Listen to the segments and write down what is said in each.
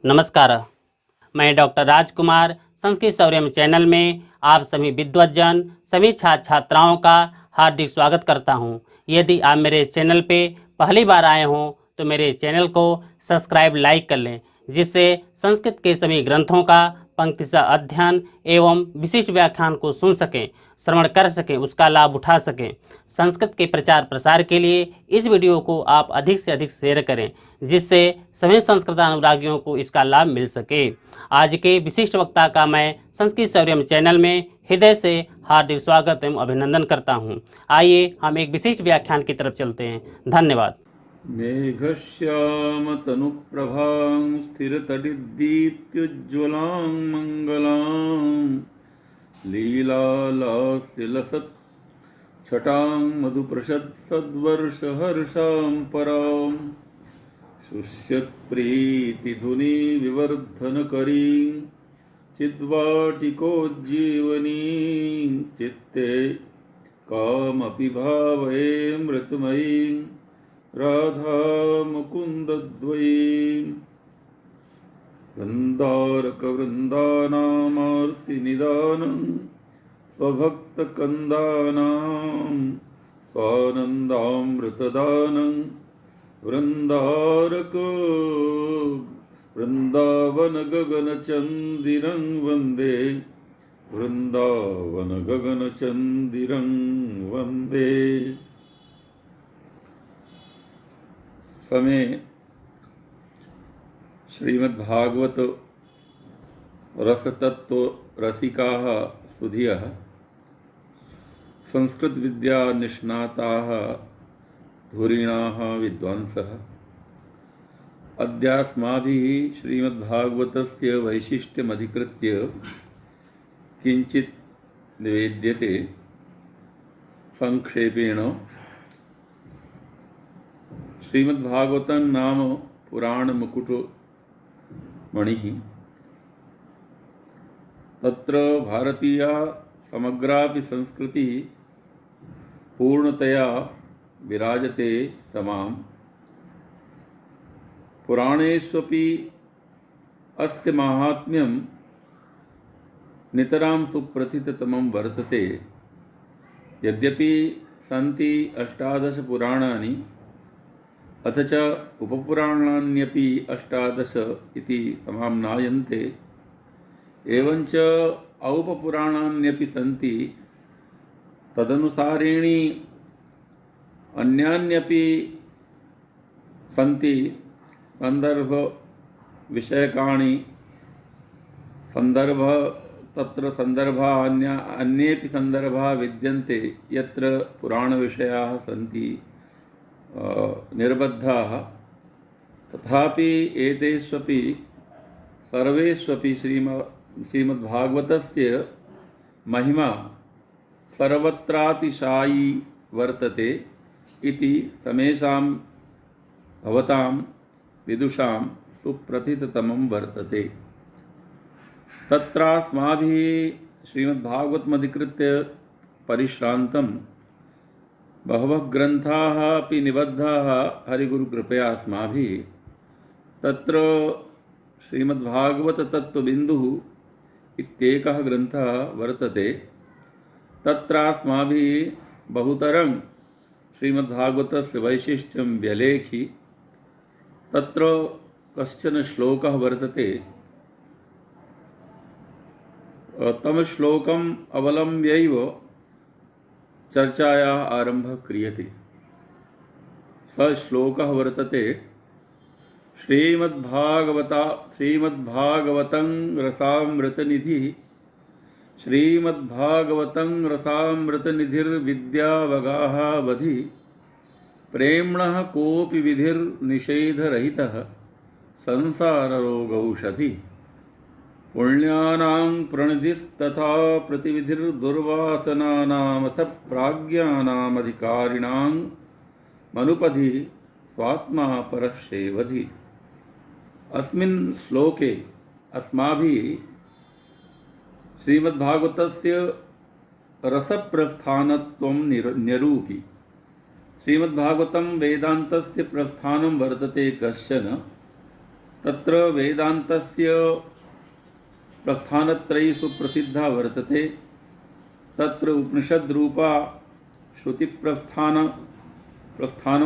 नमस्कार। मैं डॉक्टर राजकुमार संस्कृत सौर्यम चैनल में आप सभी विद्वज्जन सभी छात्र छात्राओं का हार्दिक स्वागत करता हूं। यदि आप मेरे चैनल पे पहली बार आए हों तो मेरे चैनल को सब्सक्राइब लाइक कर लें, जिससे संस्कृत के सभी ग्रंथों का पंक्तिशः अध्ययन एवं विशिष्ट व्याख्यान को सुन सकें, श्रवण कर सकें, उसका लाभ उठा सकें। संस्कृत के प्रचार प्रसार के लिए इस वीडियो को आप अधिक से अधिक शेयर करें, जिससे सभी संस्कृत अनुरागियों को इसका लाभ मिल सके। आज के विशिष्ट वक्ता का मैं संस्कृत सौर्यम चैनल में हृदय से हार्दिक स्वागत एवं अभिनंदन करता हूं। आइए हम एक विशिष्ट व्याख्यान की तरफ चलते हैं। धन्यवाद। मेघश्याम तनुप्रभां स्थिरतडिद्दीप्त्युज्ज्वलां मङ्गलां लीलालास्यलसत् छटां मधुप्रसद्सद्वर्षहर्षां परां शुष्यत्प्रीतिधुनी विवर्धनकरीं चिद्वाटिकोज्जीवनीं चित्ते कामपि भावये मृतमयीं राधा मुकुन्दद्वयीं वृन्दारकवृन्दानामार्तिनिदानं स्वभक्तकन्दानां स्वानन्दामृतदानं वृन्दावनगगनचन्दिरं वन्दे वृन्दावनगगनचन्दिरं वन्दे। समय श्रीमद्भागवत रसतत्व रसिकाः सुधियः संस्कृत विद्या निष्णाताः धुरीणाः विद्वांसः अद्यास्माभिः श्रीमद्भागवतस्य वैशिष्ट्यमधिकृत्य किञ्चित् निवेद्यते। संक्षेपेण श्रीमद्भागवतं नाम पुराणमुकुटमणिः। तत्र भारतीया समग्रापि संस्कृतिः पूर्णतया विराजते तमाम्। पुराणेष्वपि अस्य माहात्म्यं नितरां सुप्रथिततमं वर्तते। यद्यपि सन्ति 18 पुराणानि, अथ च उपपुराणान्यपि 18 इति समाम्नायन्ते। एवञ्च औपपुराणान्यपि सन्ति। तदनुसारेणी अन्यान्यपि सन्ति सन्दर्भविषयकाणि। तत्र सन्दर्भाः अन्येपि सन्दर्भाः विद्यन्ते यत्र पुराणविषयाः सन्ति निर्बद्धाः। तथापि एतेष्वपि सर्वेष्वपि श्रीमद्भागवतस्य महिमा सर्वत्रातिशायी वर्तते इति समेषां भवतां विदुषां सुप्रथिततमं वर्तते। तत्रास्माभिः श्रीमद्भागवतमधिकृत्य परिश्रान्तं बहवः ग्रन्थाः अपि निबद्धाः हरिगुरुकृपया अस्माभिः। तत्र श्रीमद्भागवततत्त्वबिन्दुः इत्येकः ग्रन्थः वर्तते। तत्रास्माभिः बहुतरं श्रीमद्भागवतस्य वैशिष्ट्यं व्यलेखि। तत्र कश्चन श्लोकः वर्तते। तं श्लोकम् अवलम्ब्यैव चर्चायाः आरम्भः क्रियते। स श्लोकः वर्तते श्रीमद्भागवतं रसामृतनिधिः श्रीमद्भागवतं रसामृतनिधिर्विद्यावगाहावधि प्रेम्णः कोऽपि विधिर्निषेधरहितः संसाररोगौषधि पुण्यानां प्रणिधिस्तथा प्रतिविधिर्दुर्वासनानामथ प्राज्ञानामधिकारिणां मनुपधि स्वात्मा परश्चैवधि। अस्मिन् श्लोके अस्माभिः श्रीमद्भागवतस्य रसप्रस्थानत्वं न्यरूपि। श्रीमद्भागवतं वेदान्तस्य प्रस्थानं वर्तते कश्चन। तत्र वेदान्तस्य प्रस्थानत्रयी सुप्रसिद्धा वर्तते। तत्र उपनिषद्रूपा श्रुतिप्रस्थानं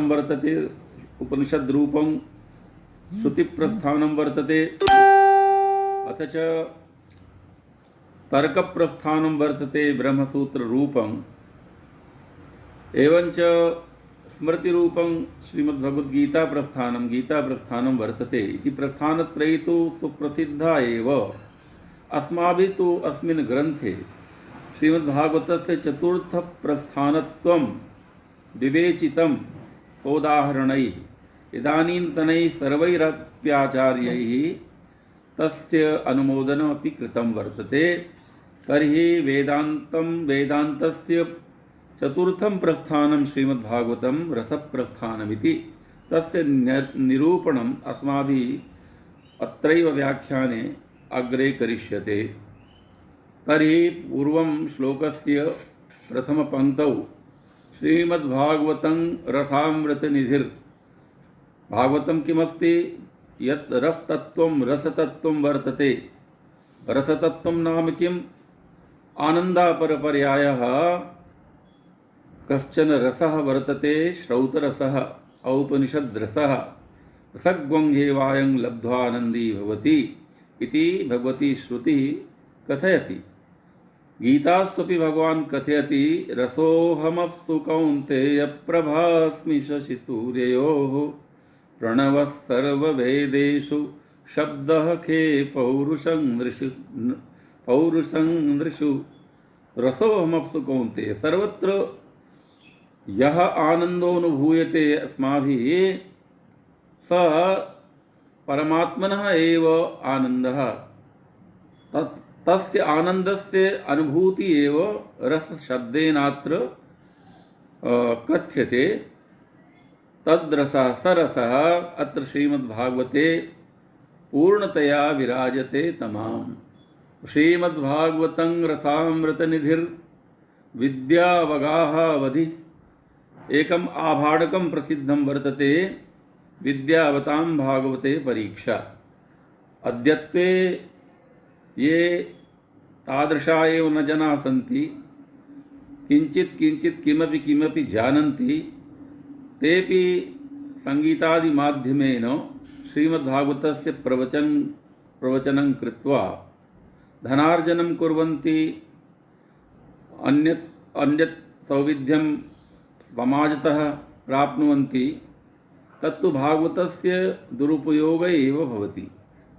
वर्तते, उपनिषद्रूपं श्रुतिप्रस्थानं वर्तते, अथ च तर्कप्रस्थानं वर्तते ब्रह्मसूत्ररूपम्, एवञ्च स्मृतिरूपं श्रीमद्भगवद्गीताप्रस्थानं गीताप्रस्थानं वर्तते। इति प्रस्थानत्रयी तु सुप्रसिद्धा एव। अस्माभिः तु अस्मिन् ग्रन्थे श्रीमद्भागवतस्य चतुर्थप्रस्थानत्वं विवेचितं सोदाहरणैः। इदानीन्तनैः सर्वैरप्याचार्यैः तस्य अनुमोदनमपि कृतं वर्तते। तर्हि वेदान्तस्य चतुर्थं प्रस्थानं श्रीमद्भागवतं रसप्रस्थानमिति। तस्य निरूपणम् अस्माभिः अत्रैव व्याख्याने अग्रे करिष्यते। तर्हि पूर्वं श्लोकस्य प्रथमपङ्क्तौ श्रीमद्भागवतं रसामृतनिधिर्। भागवतं किमस्ति? यत् रसतत्त्वं वर्तते। रसतत्त्वं नाम किम्? आनन्दापरपर्यायः कश्चन रसः वर्तते, श्रौतरसः, औपनिषद्रसः। रसग्वङ्घेवायं लब्ध्वा आनन्दी भवति इति भगवती श्रुतिः कथयति। गीतास्वपि भगवान् कथयति, रसोऽहमप्सु कौन्तेय प्रभास्मि शशिसूर्ययोः, प्रणवः सर्ववेदेषु शब्दः खे पौरुषं नृषु। रसोऽहमप्सु कौन्तेय, सर्वत्र यः आनन्दोऽनुभूयते अस्माभिः स परमात्मनः एव आनन्दः। तस्य आनन्दस्य अनुभूति एव रसशब्देनात्र कथ्यते। तद्रसः सरसः अत्र श्रीमद्भागवते पूर्णतया विराजते तमाम्। श्रीमद्भागवतं रसामृतनिधिर्विद्यावगाहवधिः। एकम् आभाडकं प्रसिद्धं वर्तते, विद्यावतां भागवते परीक्षा। अद्यत्वे ये तादृशा एव न जनाः सन्ति, किञ्चित् किमपि जानन्ति, तेपि संगीतादिमाध्यमेन श्रीमद्भागवतस्य प्रवचनं कृत्वा धनार्जनं कुर्वन्ति। अन्यत् सौविध्यं समाजतः प्राप्नुवन्ति। तत्तु भागवतस्य दुरुपयोगः एव भवति।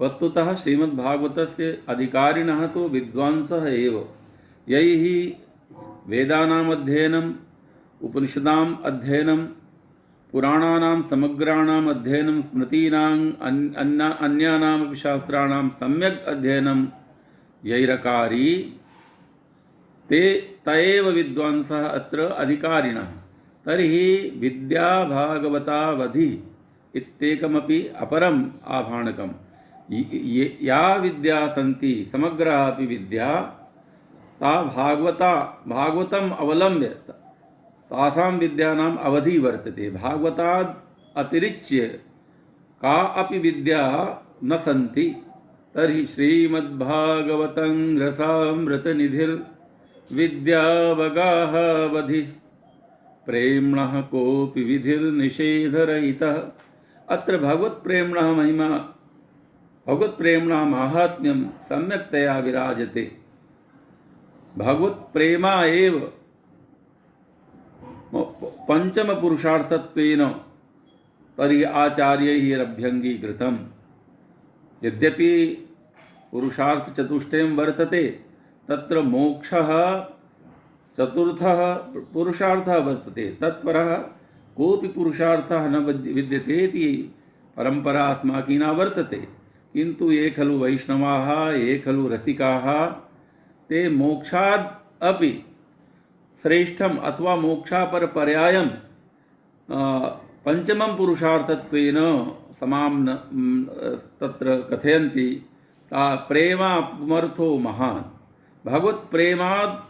वस्तुतः श्रीमद्भागवतस्य अधिकारिणः तु विद्वांसः एव, यैः वेदानाम् अध्ययनम्, उपनिषदाम् अध्ययनं, पुराणानां समग्राणाम् अध्ययनं, स्मृतीनाम् अन्यानामपि शास्त्राणां सम्यक् अध्ययनं यैरकारी, ते एव विद्वांसः अत्र अधिकारिणः। तर्हि विद्या भागवतावधि इत्येकमपि अपरम् आभाणकम्। या विद्या सन्ति, समग्रा अपि विद्या, ता भागवतम् अवलम्ब्य तासां विद्यानाम् अवधि वर्तते। भागवतात् अतिरिच्य का अपि विद्या न सन्ति। तर्हि श्रीमद्भागवतं रसामृतनिधिर्विद्यावगाहवधिः, प्रेम्णः कोऽपि विधिर्निषेधरहितः। अत्र भगवत्प्रेम्णः महिमा, भगवत्प्रेम्णः माहात्म्यं सम्यक्तया विराजते। भगवत्प्रेमा एव पञ्चमपुरुषार्थत्वेन तर्हि आचार्यैरभ्यङ्गीकृतम्। यद्यपि पुरुषार्थचतुष्टयं वर्तते, तत्र मोक्षः चतुर्थः पुरुषार्थः वर्तते। तत्परः कोऽपि पुरुषार्थः न विद्यते इति परम्परा अस्माकीना वर्तते। किन्तु ये खलु वैष्णवाः, ये खलु रसिकाः, ते मोक्षाद् अपि श्रेष्ठम् अथवा मोक्षापरपर्यायं पंचमं पुरुषार्थत्वेन तत्र कथयन्ति। सा प्रेमामर्थो महान्। भगवत्प्रेमात्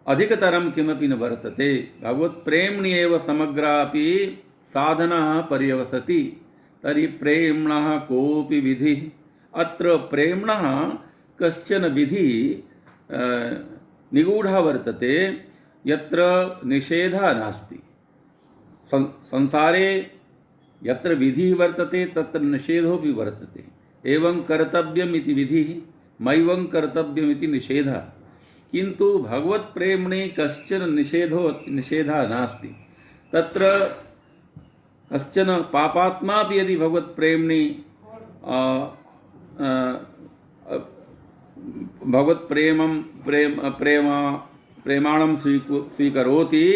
अधिकतरं किमपि न वर्तते। भगवत्प्रेम्णि एव समग्रापि साधना पर्यवसति। तर्हि प्रेम्णः कोऽपि विधिः। अत्र प्रेम्णः कश्चन विधिः निगूढः वर्तते, यत्र निषेधः नास्ति। संसारे यत्र विधिः वर्तते तत्र निषेधोऽपि वर्तते। एवं कर्तव्यमिति विधिः, मैवं कर्तव्यमिति निषेधः। किन्तु भगवत् प्रेम्णे कश्चन निषेधः नास्ति। तत्र कश्चन पापात्मा अपि यदि भगवत् प्रेम्णि भगवत् प्रेमाणं स्वीकरोति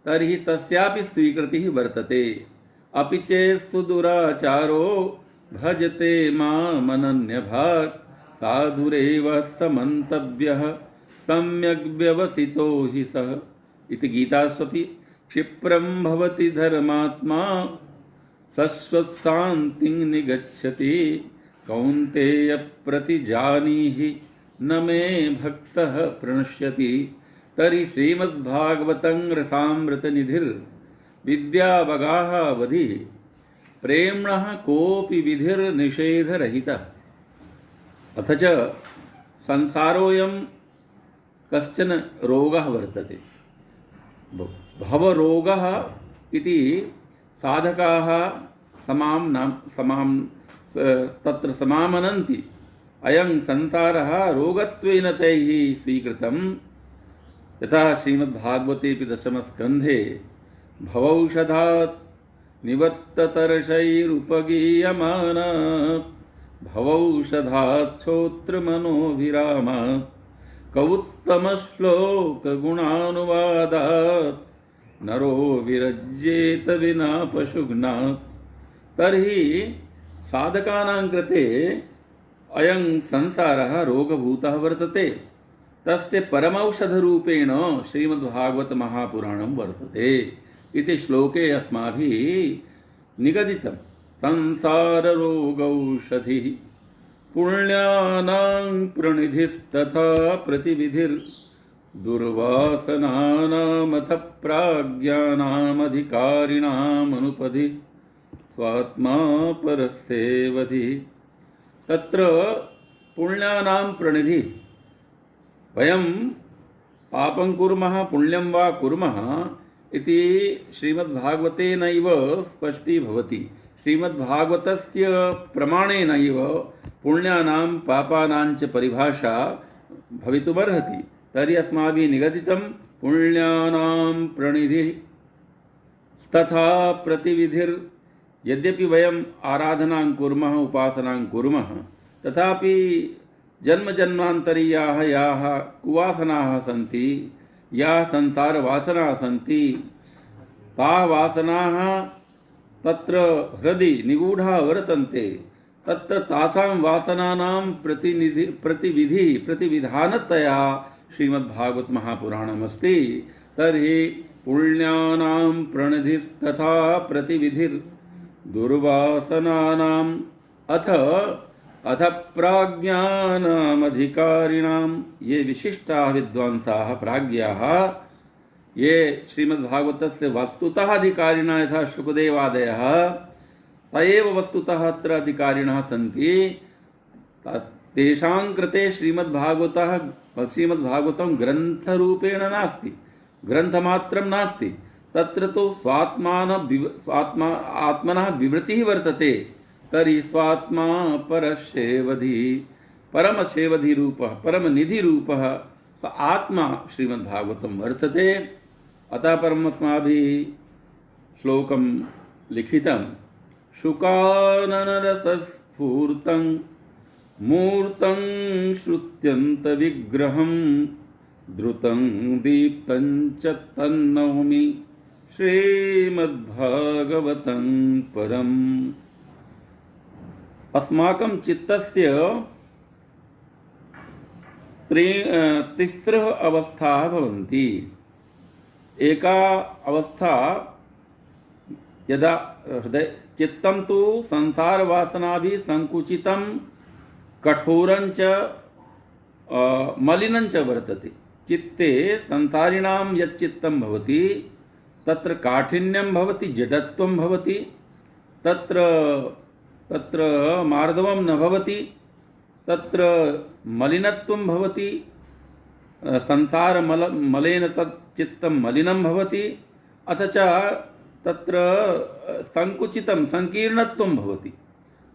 तर्हि तस्यापि स्वीकृतिः वर्तते। अपि चेत् सुदुराचारो भजते मामनन्यभाक् साधुरेव समन्तव्यः सम्यग् व्यवसितो हि सः इति गीतास्वपि। क्षिप्रं भवति धर्मात्मा सश्वत्शान्तिं निगच्छति कौन्तेय प्रतिजानीहि न मे भक्तः प्रणश्यति। तर्हि श्रीमद्भागवतं रसामृतनिधिर् विद्यावगाह वधिः प्रेम्णः कोऽपि विधिर्निषेधरहितः। अथ च संसारोऽयं कश्चन रोगः वर्तते। भवरोगः इति साधकाः तत्र समामनन्ति। अयं संसारः रोगत्वेन तैः स्वीकृतं। यथा श्रीमद्भागवतेऽपि दशमस्कन्धे भवौषधात् निवर्ततर्षैरुपगीयमानात् भवौषधात् श्रोत्रमनोभिरामात् कौत्तमश्लोकगुणानुवादात् नरो विरज्येत विना पशुघ्नात्। तर्हि साधकानां कृते अयं संसारः रोगभूतः वर्तते। तस्य परमौषधरूपेण श्रीमद्भागवत महापुराणं वर्तते इति श्लोके अस्माभिः निगदितं। संसाररोगौषधिः पुण्यानां प्रणिधिस्तथा प्रतिविधिर्दुर्वासनानामथ प्राज्ञानामधिकारिणामनुपधि स्वात्मा परस्येवधि। तत्र पुण्यानां प्रणिधिः, वयं पापं कुर्मः पुण्यं वा कुर्मः इति श्रीमद्भागवतेनैव स्पष्टीभवति। श्रीमद्भागवतस्य प्रमाणेनैव पुण्यानां पापानां च परिभाषा भवितुमर्हति। तर्हि अस्माभिः निगदितं पुण्यानां प्रणिधिः तथा प्रतिविधिर्। यद्यपि वयम् आराधनां कुर्मः उपासनां कुर्मः, तथापि जन्मजन्मान्तरीयाः याः कुवासनाः सन्ति, याः संसारवासनाः सन्ति, ताः वासनाः तत्र हृदि निगूढाः वर्तन्ते। तत्र तासां वासनानां प्रतिविधानतया श्रीमद्भागवत महापुराणमस्ति। तर्हि पुण्यानां प्रणिधिस्तथा प्रतिविधिर्दुर्वासनानाम् अथ प्राज्ञानामधिकारिणां। ये विशिष्टाः विद्वांसाः प्राज्ञाः, ये श्रीमद्भागवतस्य वस्तुतः अधिकारिणः यथा शुकदेवादयः, तयेव वस्तुतः अत्र अधिकारिणः सन्ति। तेषां कृते श्रीमद्भागवतं ग्रन्थरूपेण नास्ति, ग्रन्थमात्रं नास्ति। तत्र तु आत्मनः विवृतिः वर्तते। तर्हि स्वात्मा परस्येवधि, परमसेवधिरूपः परमनिधिरूपः स आत्मा श्रीमद्भागवतं वर्तते। अतः परमस्माभिः श्लोकं लिखितं। शुकाननरसस्फूर्तं मूर्तं श्रुत्यन्तविग्रहं द्रुतं दीप्तं च तन्नौमि श्रीमद्भागवतं परम्। अस्माकं चित्तस्य तिस्रः अवस्थाः भवन्ति। एका अवस्था यदा चित्तं तु संसारवासनाभिः संकुचितं कठोरं च मलिनं च वर्तते। चित्ते संसारिणां यच्चित्तं भवति तत्र काठिन्यं भवति, जडत्वं भवति, तत्र तत्र मार्दवं न भवति, तत्र मलिनत्वं भवति, संसारमलेन तत् चित्तं मलिनं भवति, अथ च तत्र संकुचितं संकीर्णत्वं भवति।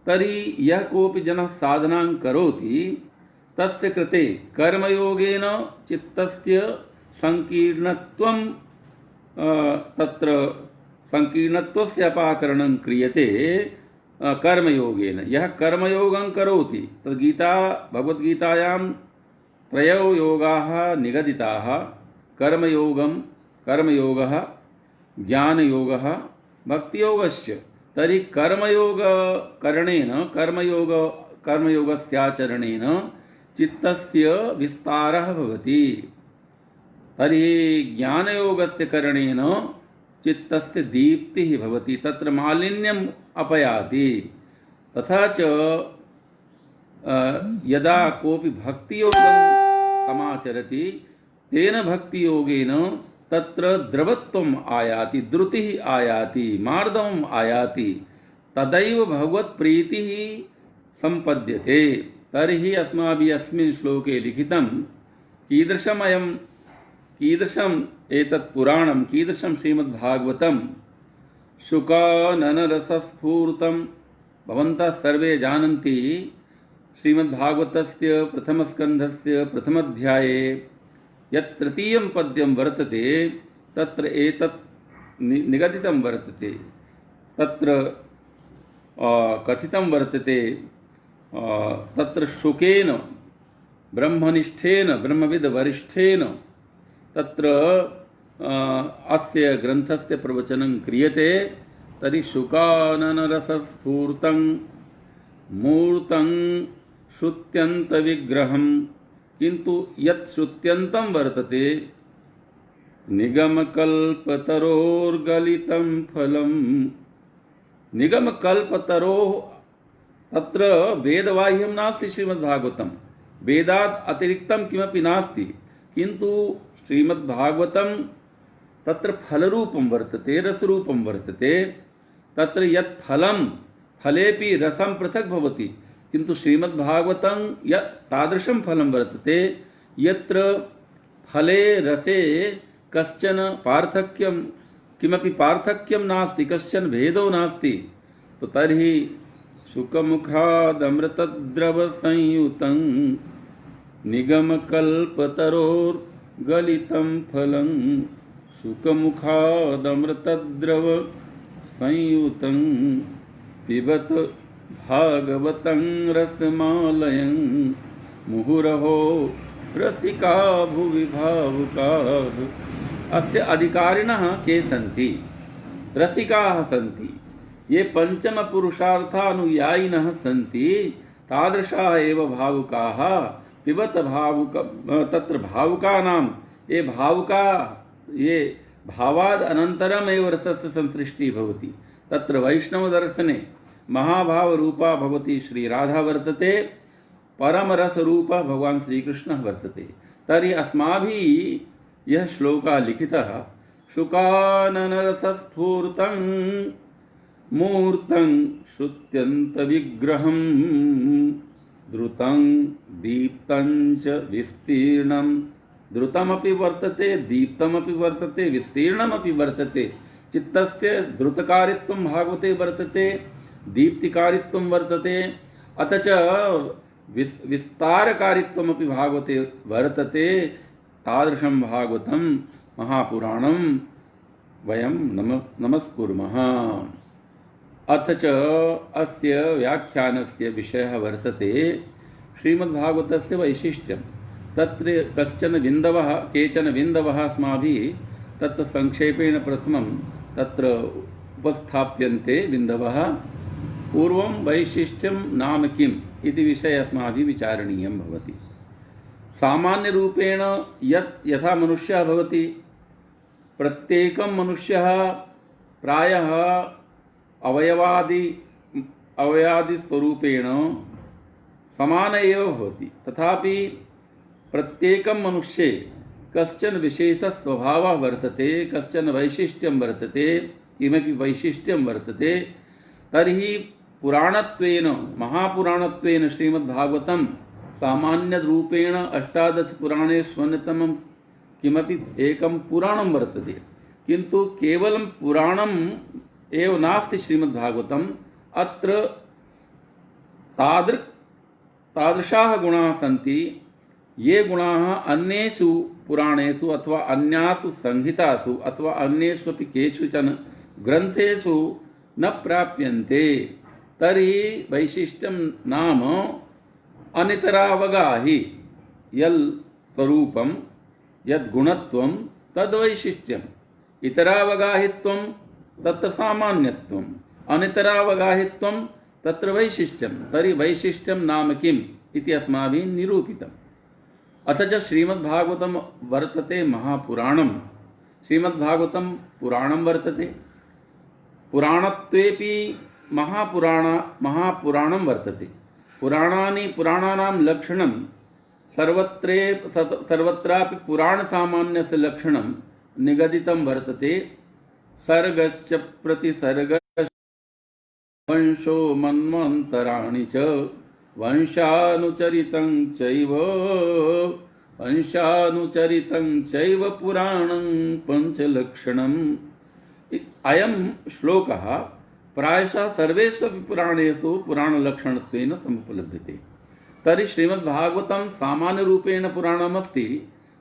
तर्हि यः कोऽपि जनः साधनां करोति तस्य कृते कर्मयोगेन चित्तस्य संकीर्णत्वं तत्र संकीर्णत्वस्य अपाकरणं क्रियते कर्मयोगेन। यः कर्मयोगं करोति तद् भगवद्गीतायां त्रयो योगाः निगदिताः, कर्मयोगः, ज्ञानयोगः, भक्तियोगश्च। तर्हि कर्मयोगस्याचरणेन चित्तस्य विस्तारः भवति। तर्हि ज्ञानयोगस्य करणेन चित्तस्य दीप्तिः भवति, तत्र मालिन्यम् अपयाति। तथा च यदा कोऽपि भक्तियोगं समाचरति तेन भक्तियोगेन तत्र द्रवत्वम् आयाति, द्रुतिः आयाति, मार्दवम् आयाति, तदैव भगवत्प्रीतिः सम्पद्यते। तर्हि अस्माभिः अस्मिन् श्लोके लिखितं कीदृशम् एतत् पुराणं, कीदृशं श्रीमद्भागवतं, शुकाननरसस्फूर्तं। भवन्तः सर्वे जानन्ति श्रीमद्भागवतस्य प्रथमस्कन्धस्य प्रथमाध्याये यत् तृतीयं पद्यं वर्तते तत्र एतत् निगदितं वर्तते। तत्र कथितं वर्तते तत्र शुकेन ब्रह्मनिष्ठेन ब्रह्मविद्वरिष्ठेन तत्र अस्य ग्रन्थस्य प्रवचनं क्रियते। तर्हि शुकाननरसस्फूर्तं मूर्तं श्रुत्यन्तविग्रहं, किन्तु यत् श्रुत्यन्तं वर्तते निगमकल्पतरोर्गलितं फलं। निगमकल्पतरोः तत्र वेदबाह्यं नास्ति श्रीमद्भागवतं, वेदात् अतिरिक्तं किमपि नास्ति, किन्तु श्रीमद्भागवतं तत्र फलरूपं वर्तते, रसरूपं वर्तते। तत्र यत् फलं, फलेपि रसं पृथक् भवति, किन्तु श्रीमद्भागवतं यत् तादृशं फलं वर्तते यत्र फले रसे कश्चन पार्थक्यं, किमपि पार्थक्यं नास्ति, कश्चन भेदो नास्ति। तो तर्हि सुखमुखादमृतद्रवसंयुतं निगमकल्पतरोर्गलितं फलं। सुखमुखादमृतद्रवसंयुतं पिबत भागवतं रसमालयं। मुहुरहो रसिका भुवि भावुकाः। अस्य अधिकारिणः के सन्ति? रसिकाः सन्ति। ये पंचमपुरुषार्थानुयायिनः सन्ति तादृशाः एव भावुकाः। पिबत तत्र भावुकानां ये भावाद् अनन्तरम् एव रसस्य संसृष्टिः भवति। तत्र वैष्णवदर्शने महाभावरूपा भगवती श्रीराधा वर्तते, परमरसरूपः भगवान् श्रीकृष्णः वर्तते। तर्हि अस्माभिः यः श्लोकः लिखितः शुकाननरसस्फूर्तं मूर्तं श्रुत्यन्तविग्रहं द्रुतं दीप्तं च विस्तीर्णं। द्रुतमपि वर्तते, दीप्तमपि वर्तते, विस्तीर्णमपि वर्तते। चित्तस्य द्रुतकारित्वं भागवते वर्तते, दीप्तिकारित्वं वर्तते, अथ च विस्तारकारित्वमपि भागवते वर्तते। तादृशं भागवतं महापुराणं वयं नमस्कुर्मः। अथ च अस्य व्याख्यानस्य विषयः वर्तते श्रीमद्भागवतस्य वैशिष्ट्यं। तत्र केचन बिन्दवः अस्माभिः तत्र संक्षेपेण प्रथमं तत्र उपस्थाप्यन्ते बिन्दवः। पूर्वं वैशिष्ट्यं नाम किम् इति विषये अस्माभिः विचारणीयं भवति। सामान्यरूपेण यथा मनुष्यः भवति, प्रत्येकं मनुष्यः प्रायः अवयवादिस्वरूपेण समान एव भवति। तथापि प्रत्येकं मनुष्ये कश्चन विशेषस्वभावः वर्तते, कश्चन वैशिष्ट्यं वर्तते, किमपि वैशिष्ट्यं वर्तते। तर्हि पुराणत्वेन महापुराणत्वेन श्रीमद्भागवतं सामान्यरूपेण 18 पुराणेषु अन्यतमं किमपि एकं पुराणं वर्तते, किन्तु केवलं पुराणम् एव नास्ति श्रीमद्भागवतम्। अत्र तादृशाः गुणाः सन्ति, ये गुणाः अन्येषु पुराणेषु अथवा अन्यासु संहितासु अथवा अन्येषु अपि केषुचन ग्रन्थेषु न प्राप्यन्ते। तर्हि वैशिष्ट्यं नाम अनितरावगाहि यत् स्वरूपं यद् गुणत्वं तद्वैशिष्ट्यम्। इतरावगाहित्वं तत्र सामान्यत्वम्, अनितरावगाहित्वं तत्र वैशिष्ट्यं। तर्हि वैशिष्ट्यं नाम किम् इति अस्माभिः निरूपितम्। अथ च श्रीमद्भागवतं वर्तते महापुराणं। श्रीमद्भागवतं पुराणं वर्तते, पुराणत्वेपि महापुराणं वर्तते। पुराणानां लक्षणं सर्वत्रापि पुराणसामान्यस्य लक्षणं निगदितं वर्तते। सर्गश्च प्रतिसर्गश्च वंशो मन्वन्तराणि च वंशानुचरितं चैव पुराणं पञ्चलक्षणम्। अयं श्लोकः प्रायशः सर्वेषु अपि पुराणेषु पुराणलक्षणत्वेन समुपलभ्यते। तर्हि श्रीमद्भागवतं सामान्यरूपेण पुराणमस्ति।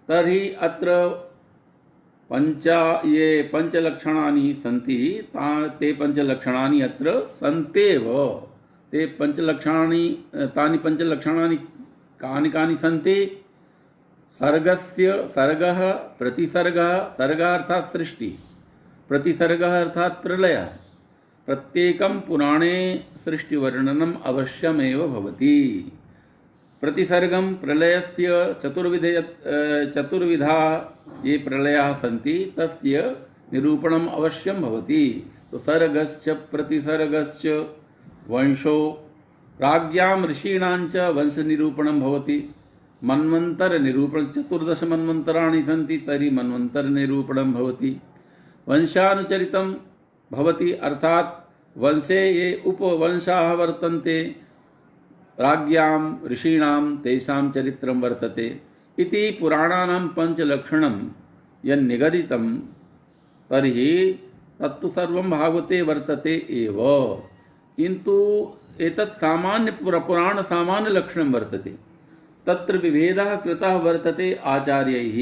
तर्हि अत्र ये पञ्चलक्षणानि सन्ति ते पञ्चलक्षणानि अत्र सन्त्येव। तानि पञ्चलक्षणानि कानि सन्ति? सर्गः, प्रतिसर्गः, सर्गः अर्थात् सृष्टि, प्रतिसर्गः अर्थात् प्रलयः। प्रत्येकं पुराणे सृष्टिवर्णनम् अवश्यमेव भवति। प्रतिसर्गं प्रलयस्य चतुर्विधा ये प्रलयाः सन्ति तस्य निरूपणम् अवश्यं भवति। तो सर्गश्च प्रतिसर्गश्च वंशो, राज्ञां ऋषीणां च वंशनिरूपणं भवति। मन्वन्तरनिरूपणं, 14 मन्वन्तराणि सन्ति, तर्हि मन्वन्तरनिरूपणं भवति। वंशानुचरितं भवति, अर्थात् वंशे ये उपवंशाः वर्तन्ते, राज्ञां ऋषीणां तेषां चरित्रं वर्तते इति पुराणानां पञ्चलक्षणं यन्निगदितं तर्हि तत्तु सर्वं भागवते वर्तते एव। किन्तु एतत् पुराणसामान्यलक्षणं वर्तते। तत्र विभेदः कृतः वर्तते आचार्यैः।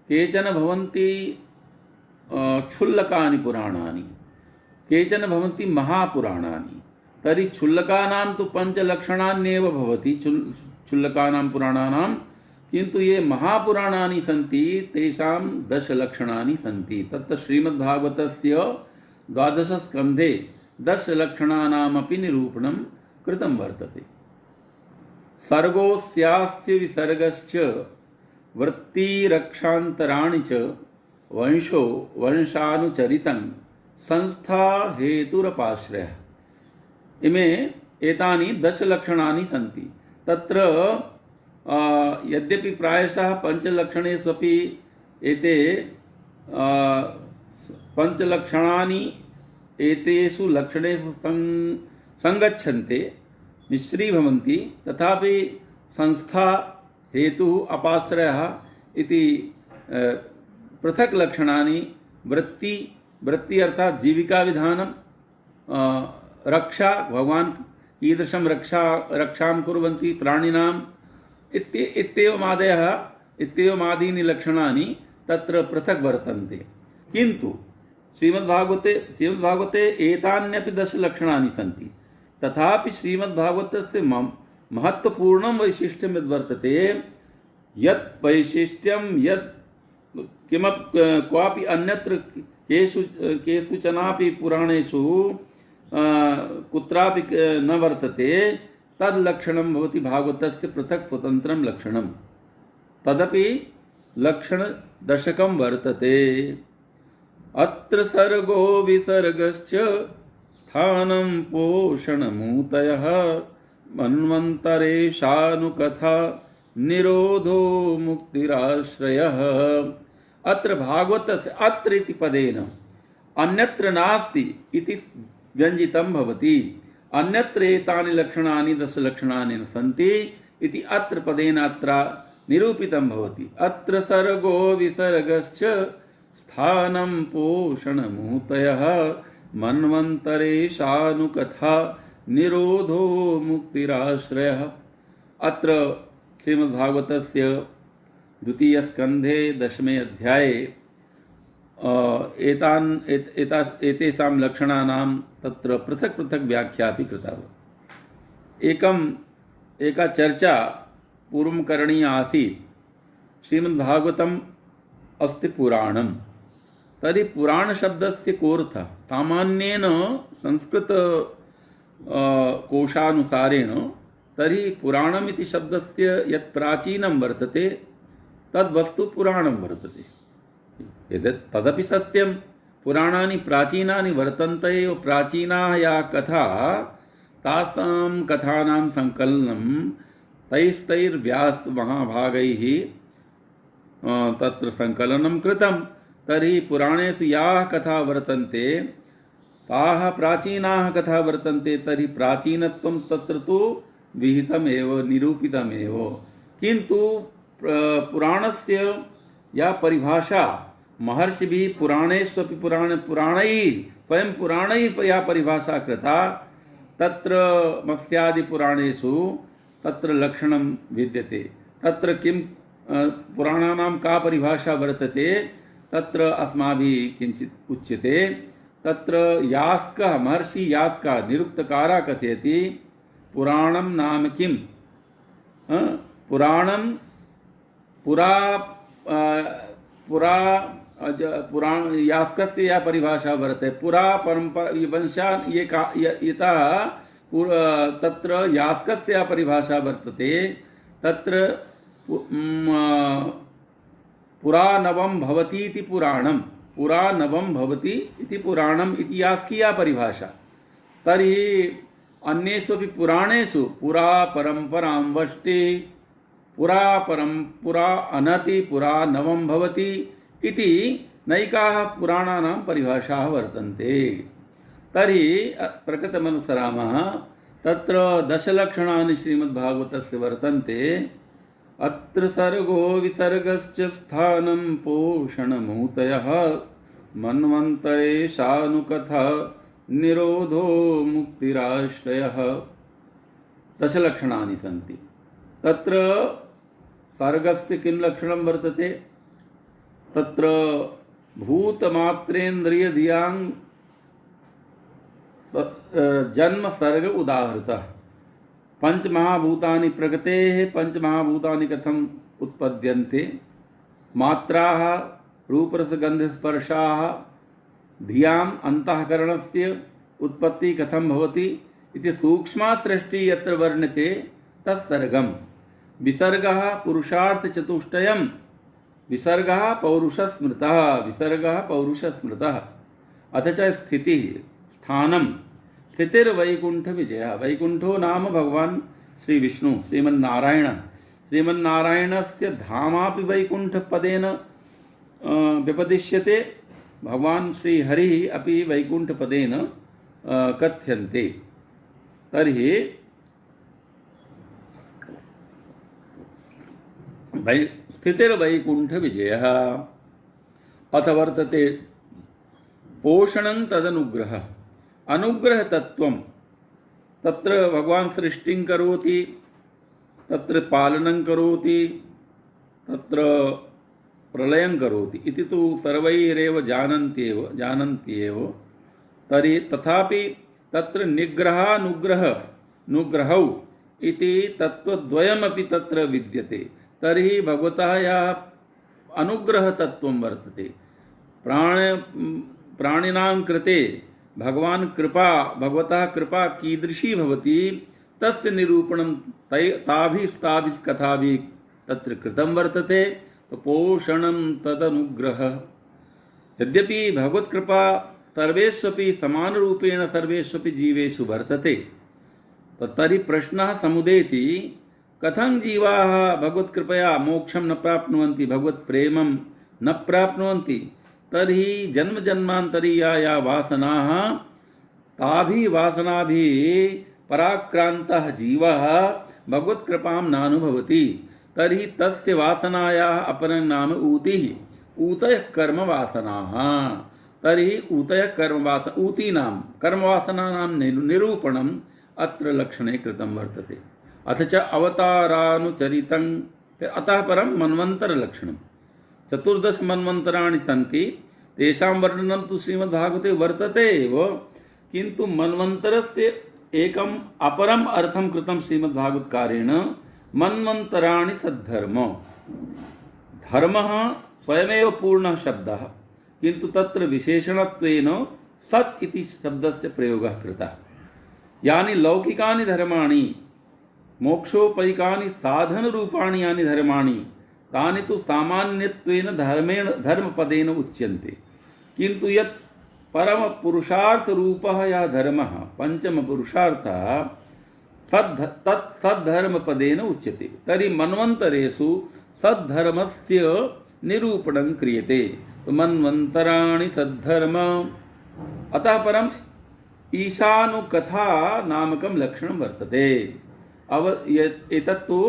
केचन भवन्ति क्षुल्लकानि पुराणानि, केचन भवन्ति महापुराणानि। तर्हि क्षुल्लकानां तु पञ्चलक्षणान्येव भवति क्षुल्लकानां पुराणानां, किन्तु ये महापुराणानि सन्ति तेषां 10 लक्षणानि सन्ति। तत्र श्रीमद्भागवतस्य 12 स्कन्धे 10 लक्षणानामपि निरूपणं कृतं वर्तते। सर्गोऽस्यास्य विसर्गश्च वृत्तिरक्षान्तराणि च वंशो वंशानुचरितं संस्था हेतुरपाश्रयः। इमे एतानि 10 लक्षणानि सन्ति। तत्र यद्यपि प्रायशः पञ्चलक्षणेषु अपि एते पञ्चलक्षणानि एतेषु लक्षणेषु संगच्छन्ते, मिश्रीभवन्ति, तथापि संस्था हेतुः अपाश्रयः इति पृथक् लक्षणानि। वृत्ति अर्थात् जीविकाविधानं, रक्षा, भगवान् कीदृशं रक्षां कुर्वन्ति प्राणिनाम् इत्येवमादीनि लक्षणानि तत्र पृथक् वर्तन्ते। किन्तु श्रीमद्भागवते एतान्यपि 10 लक्षणानि सन्ति। तथापि श्रीमद्भागवतस्य महत्त्वपूर्णं वैशिष्ट्यं यद्वर्तते, यत् वैशिष्ट्यं यत् क्वापि अन्यत्र केषुचनापि पुराणेषु कुत्रापि न वर्तते, तद्लक्षणं भवति भागवतस्य पृथक् स्वतन्त्रं लक्षणं। तदपि लक्षणदशकं वर्तते। अत्र सर्गो विसर्गश्च स्थानं पोषणमूतयः मन्वन्तरेशानुकथा निरोधो मुक्तिराश्रयः। अत्र भागवतस्य अत्र इति पदेन अन्यत्र नास्ति इति व्यञ्जितं भवति। अन्यत्र एतानि लक्षणानि दशलक्षणानि न सन्ति इति अत्र पदेन अत्र निरूपितं भवति। अत्र सर्गो विसर्गश्च स्थानं पोषणमुहूर्तयः मन्वन्तरेशानुकथा निरोधो मुक्तिराश्रयः। अत्र श्रीमद्भागवतस्य द्वितीयस्कन्धे दशमे अध्याये एतेषां लक्षणानां तत्र पृथक् पृथक् व्याख्या अपि कृता। एका चर्चा पूर्वं करणीया आसीत्। श्रीमद्भागवतम् अस्ति पुराणं। तर्हि पुराणशब्दस्य कोऽर्थः? सामान्येन संस्कृत कोशानुसारेण तर्हि पुराणमिति शब्दस्य यत् प्राचीनं वर्तते तद्वस्तु पुराणं वर्तते। तदपि सत्यं, पुराणानि प्राचीनानि वर्तन्ते एव। प्राचीना या कथा तासां कथानां संकलनं तैस्तैर्व्यासमहाभागैः तत्र संकलनं कृतं। तर्हि पुराणेषु याः कथा वर्तन्ते ताः प्राचीनाः कथा वर्तन्ते। तर्हि प्राचीनत्वं तत्र तु विहितमेव, निरूपितमेव। किन्तु पुराणस्य या परिभाषा महर्षिभिः पुराणेष्वपि पुराणैः स्वयं पुराणैः या परिभाषा कृता, तत्र मत्स्यादिपुराणेषु तत्र लक्षणं विद्यते। तत्र किं पुराणानां का परिभाषा वर्तते तत्र अस्माभिः किञ्चित् उच्यते। तत्र यास्कः, महर्षि यास्कः निरुक्तकारा कथयति, पुराणं नाम किं? पुराणं पुराण यास्कस्य या परिभाषा वर्तते, पुरा परंपरा वंशान् ये का यतः तत्र यास्कस्य या परिभाषा वर्तते, तत्र पुरा नवं भवति इति पुराणं, पुरा नवं भवति इति पुराणम् इति यास्कीया परिभाषा। तर्हि अन्येषु अपि पुराणेषु पुरा परंपरां वष्टि, पुरा अनति, पुरा नवं भवति इति नैकाः पुराणानां परिभाषाः वर्तन्ते। तर्हि प्रकृतमनुसरामः तत्र दशलक्षणानि श्रीमद्भागवतस्य वर्तन्ते। अत्र सर्गो विसर्गश्च स्थानं पोषणमुहूर्तयः मन्वन्तरेशानुकथा निरोधो मुक्तिराश्रयः। दशलक्षणानि सन्ति। तत्र सर्गस्य किं लक्षणं वर्तते? तत्र भूतमात्रेन्द्रियधियां जन्म सर्ग उदाहृतः। पंचमहाभूतानि प्रकृतेः, पंचमहाभूतानि कथम उत्पद्यन्ते, मात्राः रूपरसगन्धस्पर्शाः धियाम् अन्तःकरणस्य उत्पत्ति कथम भवति इति सूक्ष्मा सृष्टि यत्र वर्ण्यते तत्सर्गम्। विसर्गः पुरुषार्थचतुष्टयं, विसर्गः पौरुषस्मृतः, विसर्गः पौरुषस्मृतः। अथ च स्थितिः, स्थानं, स्थितिर्वैकुंठ विजयः। वैकुंठो नाम भगवान श्री विष्णु श्रीमन्नारायणः। श्रीमन्नारायणस्य धामापि वैकुंठ पदेन व्यपदिश्यते। भगवान श्री हरिः अपि वैकुंठ पदेन कथ्यन्ते। तर्हि स्थितिर्वैकुंठ विजयः। अथ वर्तते पोषणं तदनुग्रह, अनुग्रह तत्वं। तत्र भगवान सृष्टिं करोति, तत्र पालनं करोति, तत्र प्रलयं करोति इति तु सर्वैरेव जानन्ति एव। तर्हि तथापि तत्र निग्रहौ इति तत्त्वद्वयमपि तत्र विद्यते। तर्हि भगवतः या अनुग्रह तत्वं वर्तते, प्राणिनां कृते भगवतः कृपा कीदृशी भवति तस्य निरूपणं ताभिस्ताभिः कथाभिः तत्र कृतं वर्तते। तो पोषणं तदनुग्रह। यद्यपि भगवत्कृपा सर्वेष्वपि समानरूपेण सर्वेष्वपि जीवेषु वर्तते, तर्हि प्रश्नः समुदेति, कथं जीवाः भगवत्कृपया मोक्षं न प्राप्नुवन्ति, भगवत्प्रेमं न प्राप्नुवन्ति। तर्हि जन्मजन्मान्तरीया या वासनाः ताभि वासनाभिः पराक्रान्तः जीवः भगवत्कृपां नानुभवति तर्हि तस्य वासनायाः अपरं नाम ऊतिः ऊतयः कर्मवासनाः। तर्हि ऊतयः कर्मवासना ऊतीनां कर्मवासनानां निरूपणम् अत्र लक्षणे कृतं वर्तते। अथ च अवतारानुचरितं अतः परं मन्वन्तरलक्षणं। 14 मन्वन्तराणि सन्ति, तेषां वर्णनं तु श्रीमद्भागवते वर्तते एव, किन्तु मन्वन्तरस्य एकम् अपरम् अर्थं कृतं श्रीमद्भागवतकारेण। मन्वन्तराणि सद्धर्म, धर्मः स्वयमेव पूर्णः शब्दः, किन्तु तत्र विशेषणत्वेन सत् इति शब्दस्य प्रयोगः कृतः। यानि लौकिकानि धर्माणि मोक्षोपैकानि साधनरूपाणि यानि धर्माणि तानि तु सामान्यत्वेन धर्मपदेन उच्यन्ते, किन्तु यत् परमपुरुषार्थरूपः यः धर्मः पंचमपुरुषार्थः तत् सद्धर्मपदेन उच्यते। तर्हि मन्वन्तरेषु सद्धर्मस्य निरूपणं क्रियते। तो मन्वन्तराणि सद्धर्म। अतः परम् ईशानुकथा नामकं लक्षणं वर्तते। एतत्तु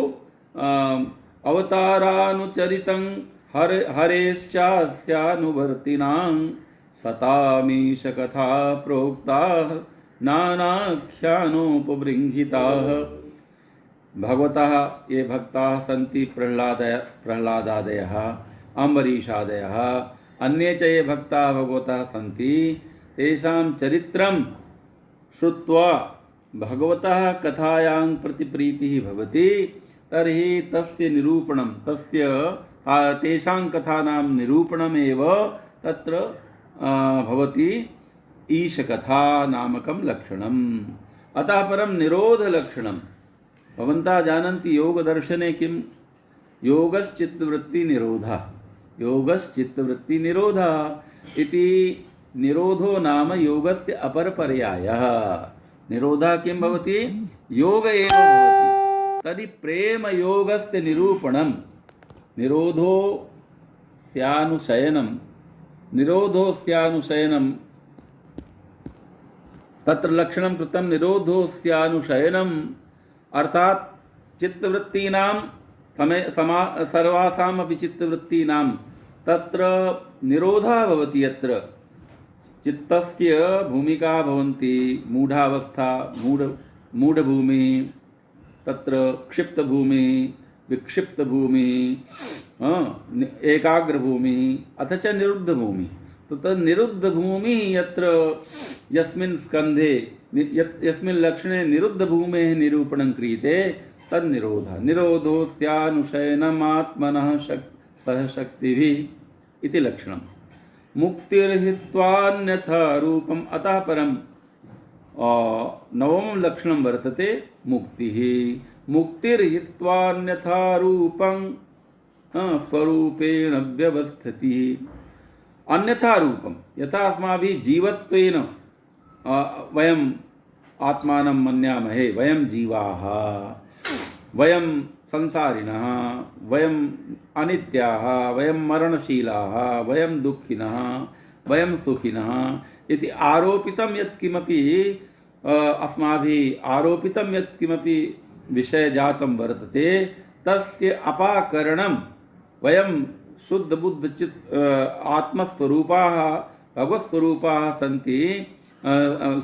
अवतारानुचरितं हरेश्चास्यानुवर्तिनां सतामीशकथा प्रोक्ताः नानाख्यानोपबृंहिताः। भगवतः ये भक्ताः सन्ति प्रह्लादादयः अम्बरीषादयः अन्ये च ये भक्ताः भगवतः सन्ति, तेषां चरित्रं श्रुत्वा भगवतः कथायां प्रति प्रीतिः भवति, तर्हि तस्य निरूपणं तेषां कथानां निरूपणमेव तत्र भवति ईशकथा नामकं लक्षणम्। अतः परं निरोधलक्षणं। भवन्तः जानन्ति योगदर्शने किं? योगश्चित्तवृत्तिनिरोधः। योगश्चित्तवृत्तिनिरोधः इति निरोधो नाम योगस्य अपरपर्यायः। निरोधः किं भवति? योग एव भवति। तर्हि प्रेमयोगस्य निरूपणं निरोधोऽस्यानुशयनं तत्र लक्षणं कृतं। निरोधोऽस्यानुशयनम् अर्थात् चित्तवृत्तीनां सर्वासामपि चित्तवृत्तीनां तत्र निरोधः भवति। यत्र चित्तस्य भूमिका भवन्ति मूढावस्था, मूढभूमिः, तत्र क्षिप्तभूमिः, विक्षिप्तभूमिः, एकाग्रभूमिः, अथ च निरुद्धभूमिः। तो तन्निरुद्धभूमिः यत्र यस्मिन् स्कन्धे यस्मिन् लक्षणे निरुद्धभूमेः निरूपणं क्रियते तन्निरोधः। निरोधोऽस्यानुशयनमात्मनः सह शक्तिभिः इति लक्षणं। मुक्तिर्हित्वान्यथा रूपम्। अतः परं नवमं लक्षणं वर्तते मुक्तिः। मुक्तिर्हित्वान्यथा रूपं स्वरूपेण व्यवस्थितिः। अन्यथा रूपं, यथा अस्माभिः जीवत्वेन वयम् आत्मानं मन्यामहे, वयं जीवाः, वयं संसारिणः, वयं अनित्याः, वयं मरणशीलाः, वयं दुःखिनः, वयं सुखिनः इति आरोपितं यत्किमपि अस्माभिः आरोपितं यत्किमपि विषयजातं वर्तते, तस्य अपाकरणं वयं शुद्ध बुद्ध चित् आत्मस्वरूपाः भगवत्स्वरूपाः सन्ति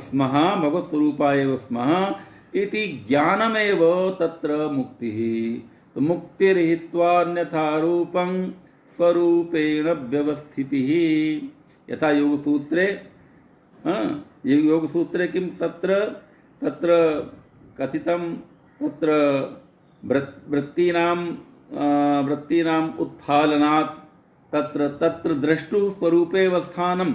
स्मः, भगवत्स्वरूपा एव स्मः इति ज्ञानमेव तत्र मुक्तिः। तो मुक्तिर्हित्वान्यथा रूपं स्वरूपेण व्यवस्थितिः। यथा योगसूत्रे किं तत्र कथितं तत्र वृत्तीनाम् उत्फालनात् तत्र द्रष्टुः स्वरूपेव स्थानं।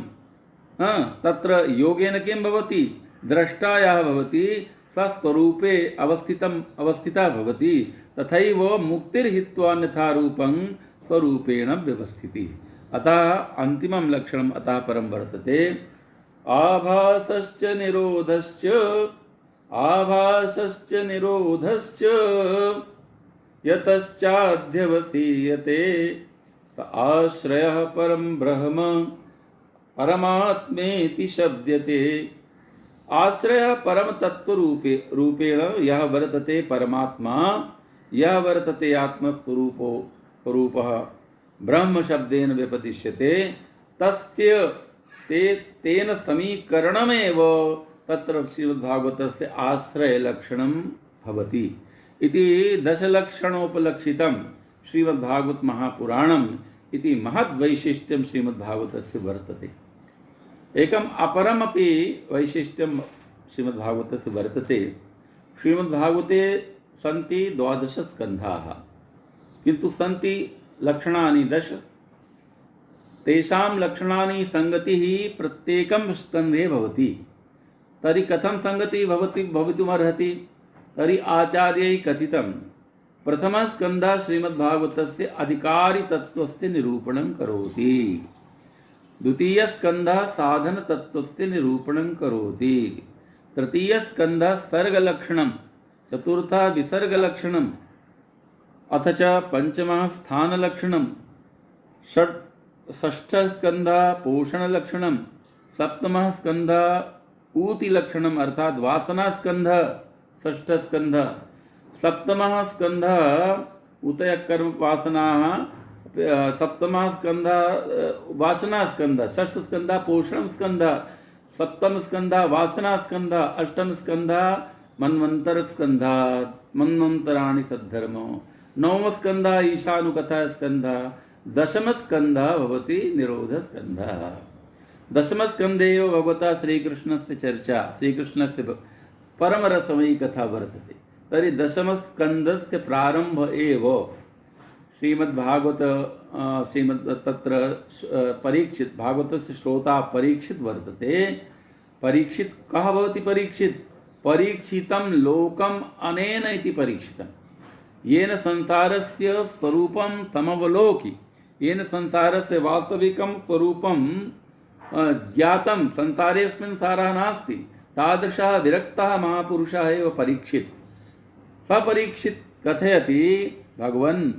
तत्र योगेन किं भवति? द्रष्टा यः भवति स स्वरूपे अवस्थिता भवति। तथैव मुक्तिर्हित्वान्यथा रूपं स्वरूपेण व्यवस्थितिः। अतः अन्तिमं लक्षणम् अतः परं वर्तते आभासश्च निरोधश्च यतश्चाध्यवसीयते स आश्रयः परं ब्रह्म परमात्मेति शब्दते। आश्रय परम तत्व रूपेण यह वर्तते परमात्मा, यह वर्तते आत्मस्वरूपो स्वरूपः ब्रह्म शब्देन व्यपदिश्यते, तस्य तेन समीकरणमेव तत्र श्रीमद्भागवतस्य आश्रय लक्षणं भवति इति दशलक्षणोपलक्षितं श्रीमद्भागवत महापुराणम् इति महद्वैशिष्ट्यं श्रीमद्भागवतस्य वर्तते। एकम् अपरमपि वैशिष्ट्यं श्रीमद्भागवतस्य वर्तते। श्रीमद्भागवते सन्ति 12 स्कन्धाः, किन्तु सन्ति लक्षणानि 10। तेषां लक्षणानि संगतिः प्रत्येकं स्कन्धे भवति। तर्हि कथं संगतिः भवितुमर्हति? तर्हि आचार्यैः कथितं प्रथमस्कन्धः श्रीमद्भागवतस्य अधिकारितत्त्वस्य निरूपणं करोति, द्वितीयस्कन्धः साधनतत्त्वस्य निरूपणं करोति, तृतीयस्कन्धः सर्गलक्षणं, चतुर्थः विसर्गलक्षणम्, अथ च पंचमः स्थानलक्षणं, षष्ठः स्कन्धः पोषणलक्षणं, सप्तमः स्कन्धः ऊतिलक्षणम् अर्थात् वासनास्कन्धः, षष्ठः स्कन्धः, सप्तमः स्कन्धः उतयकर्म वासनाः, सप्तमः स्कन्धः वासनास्कन्धः, षष्ठः स्कन्धः पोषण स्कन्धः, सप्तम स्कन्धः वासनास्कन्धः, अष्टम स्कन्धः मन्वन्तरस्कन्धः, मन्वन्तराणि सद्धर्मो, नवम स्कन्धः ईशानुकथा स्कन्धः, दशम स्कन्धः भवति निरोधस्कन्धः। दशम स्कन्धे एव भगवता श्रीकृष्णस्य चर्चा, श्रीकृष्णस्य परमरसमयी कथा वर्तते। तर्हि दशमस्कन्धस्य प्रारम्भ एव श्रीमद्भागवत तत्र परीक्षित, भागवतस्य श्रोता परीक्षित वर्तते। परीक्षित कः भवति? परीक्षित परीक्षितं लोकम् अनेन इति परीक्षितं, येन संसारस्य स्वरूपं समवलोकि, येन संसारस्य वास्तविकं स्वरूपं ज्ञातं, संसारेऽस्मिन् सारः नास्ति, तादृशः विरक्तः महापुरुषः एव परीक्षित। सपरीक्षित कथयति भगवन्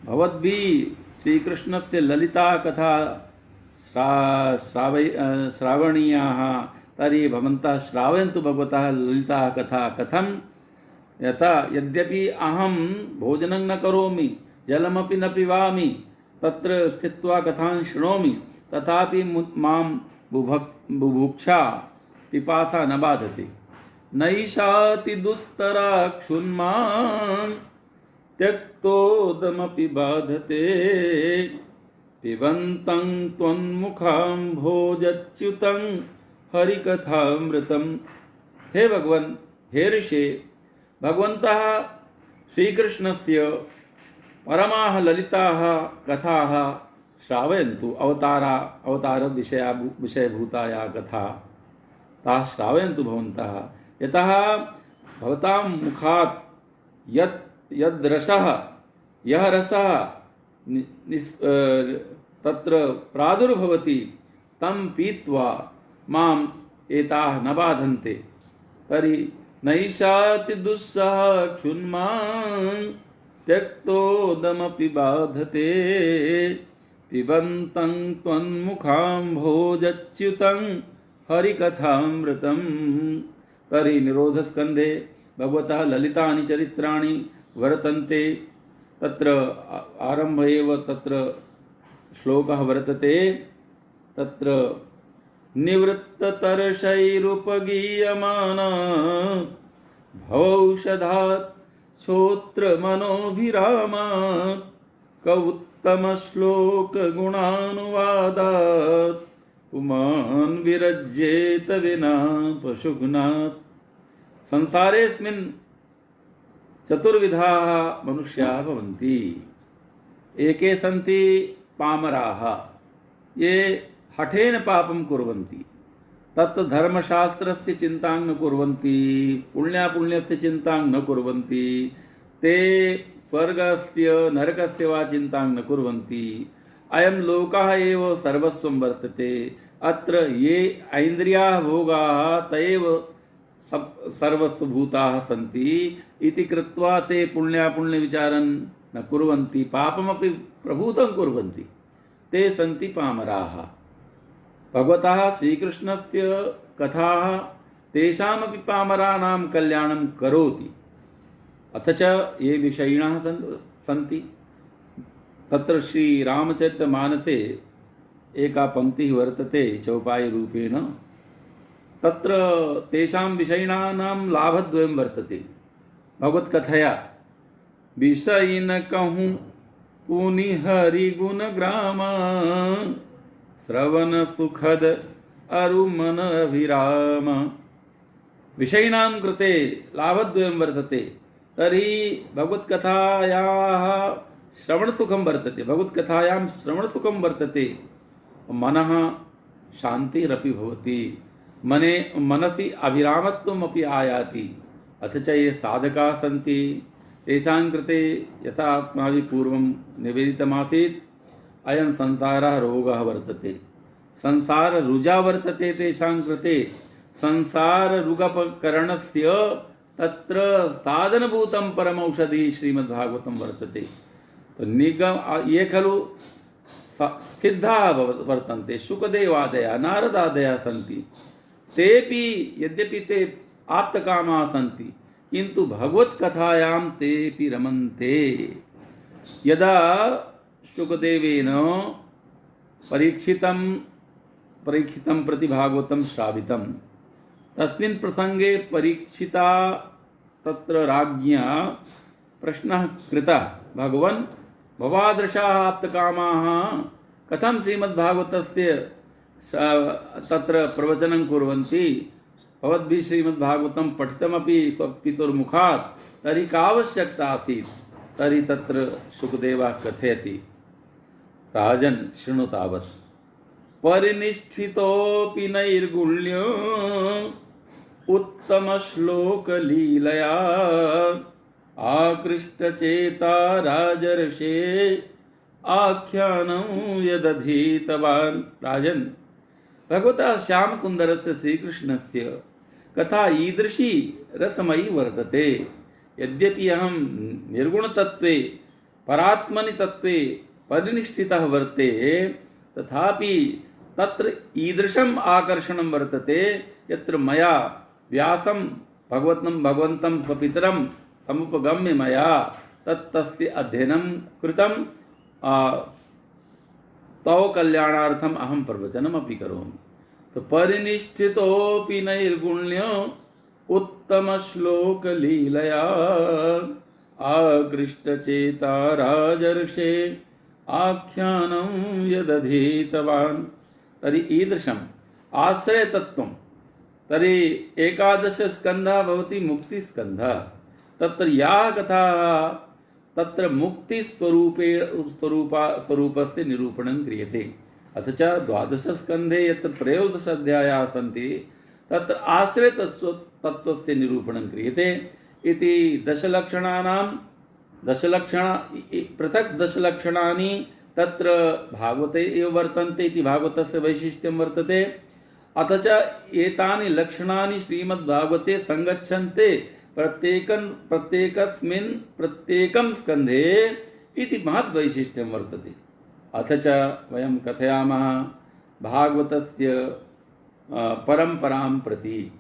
भवद्भिः श्रीकृष्णस्य ललिता कथा श्रावणीयाः, तर्हि भवन्तः श्रावयन्तु भगवतः ललिता कथा। कथं? यथा यद्यपि अहं भोजनं न करोमि, जलमपि न पिबामि, तत्र स्थित्वा कथां शृणोमि, तथापि मां बुभुक्षा पिपासा न बाधते। नैषाति दुस्तरा क्षुन्मान् त्यक्तोदमपि बाधते, पिबन्तं त्वन्मुखां भोजच्युतं हरिकथामृतं। हे भगवन्, हे ऋषे, भगवन्तः श्रीकृष्णस्य परमाः ललिताः कथाः श्रावयन्तु। अवतार विषयभूताया कथा ताः श्रावयन्तु भवन्तः। यतः भवतां मुखात् यद्रसः, यः रसः तत्र प्रादुर्भवति, तं पीत्वा माम् एताः न बाधन्ते। तर्हि नैषाति दुस्सह क्षुन्मान् त्यक्तोदमपि बाधते, पिबन्तं त्वन्मुखां भोजच्युतं हरिकथामृतं। तर्हि निरोधस्कन्धे भगवतः ललितानि चरित्राणि वर्तन्ते। तत्र आरम्भ एव तत्र श्लोकः वर्तते। तत्र निवृत्ततर्षैरुपगीयमाना भवौषधात् श्रोत्रमनोभिरामात् कौत्तमश्लोकगुणानुवादात् पुमान् विरज्येत विना पशुघ्नात्। संसारेऽस्मिन् चतुर्विधाः मनुष्याः भवन्ति। एके सन्ति पामराः, ये हठेन पापं कुर्वन्ति, तत् धर्मशास्त्रस्य चिन्तां न कुर्वन्ति, पुण्यापुण्यस्य चिन्तां न कुर्वन्ति, ते स्वर्गस्य नरकस्य वा चिन्तां न कुर्वन्ति। अयं लोकः एव सर्वस्वं वर्तते, अत्र ये ऐन्द्रियाः भोगाः तैव सर्वस्वभूताः सन्ति इति कृत्वा ते पुण्यापुण्यविचारं न कुर्वन्ति, पापमपि प्रभूतं कुर्वन्ति। ते सन्ति पामराः। भगवतः श्रीकृष्णस्य कथाः तेषामपि पामराणां कल्याणं करोति। अथ च ये विषयिणः सन्ति, तत्र श्रीरामचरितमानसे एका पंक्तिः वर्तते चौपायरूपेण। तत्र तेषां विषयिणानां लाभद्वयं वर्तते भगवत्कथया। विषयिन कहूँ पुनि हरि गुण ग्राम, श्रवण सुखद अरु मन अभिराम। विषयिणां कृते लाभद्वयं वर्तते। तर्हि भगवत्कथायाः श्रवणसुखं वर्तते, भगवत्कथायां श्रवणसुखं वर्तते, मनः शान्तिरपि भवति, मनसि अभिरामत्वमपि आयाति। अथ च ये साधकाः सन्ति तेषां कृते यथा अस्माभिः पूर्वं निवेदितमासीत्, अयं संसारः रोगः वर्तते, संसाररुजा वर्तते तेषां कृते। संसाररुगपकरणस्य तत्र साधनभूतं परमौषधिः श्रीमद्भागवतं वर्तते। तो ये खलु सिद्धाः वर्तन्ते, शुकदेवादयः नारदादयः सन्ति। तेपि यद्यपि ते आप्तकामाः सन्ति, किन्तु भगवत्कथायां तेपि रमन्ते। यदा शुकदेवेन परीक्षितं प्रति भागवतं श्रावितं, तस्मिन् प्रसंगे परीक्षिता तत्र राज्ञा प्रश्नः कृतः, भगवन् भवादृशाः आप्तकामाः कथं श्रीमद्भागवतस्य तत्र प्रवचनं कुर्वन्ति, भवद्भिः श्रीमद्भागवतं पठितमपि स्वपितुर्मुखात्, तर्हि का आवश्यकता आसीत्। तर्हि तत्र शुकदेवः कथयति, राजन् शृणु तावत्। परिनिष्ठितोऽपि नैर्गुण्यो उत्तमश्लोकलीलया, आकृष्टचेता राजर्षे आख्यानं यदधीतवान्। राजन्, भगवता श्यामसुन्दरस्य श्रीकृष्णस्य कथा ईदृशी रसमयी वर्तते। यद्यपि अहं निर्गुणतत्त्वे परात्मनि तत्त्वे परिनिष्ठितः वर्ते, तथापि तत्र ईदृशम् आकर्षणं वर्तते यत्र मया व्यासं भगवन्तं स्वपितरं समुपगम्य मया तस्य अध्ययनं कृतं, तव कल्याणार्थम् अहं प्रवचनमपि करोमि। तो परिनिष्ठितोऽपि नैर्गुण्यो उत्तमश्लोकलीलया, आकृष्टचेता राजर्षे आख्यानं यदधीतवान्। तर्हि ईदृशम् आश्रयतत्त्वं, तर्हि 11 स्कन्धः भवति मुक्तिस्कन्धः। तत्र या कथा तत्र मुक्तिस्वरूपस्य निरूपणं क्रियते। अथ च 12 स्कन्धे यत्र 13 अध्यायाः सन्ति, तत्र आश्रयतत्त्वस्य निरूपणं क्रियते। इति पृथक् दशलक्षणानि तत्र भागवते एव वर्तन्ते इति भागवतस्य वैशिष्ट्यं वर्तते। अथ च एतानि लक्षणानि श्रीमद्भागवते संगच्छन्ते प्रत्येकं स्कन्धे इति महद्वैशिष्ट्यं वर्तते। अथ च वयं कथयामः भागवतस्य परम्परां प्रति।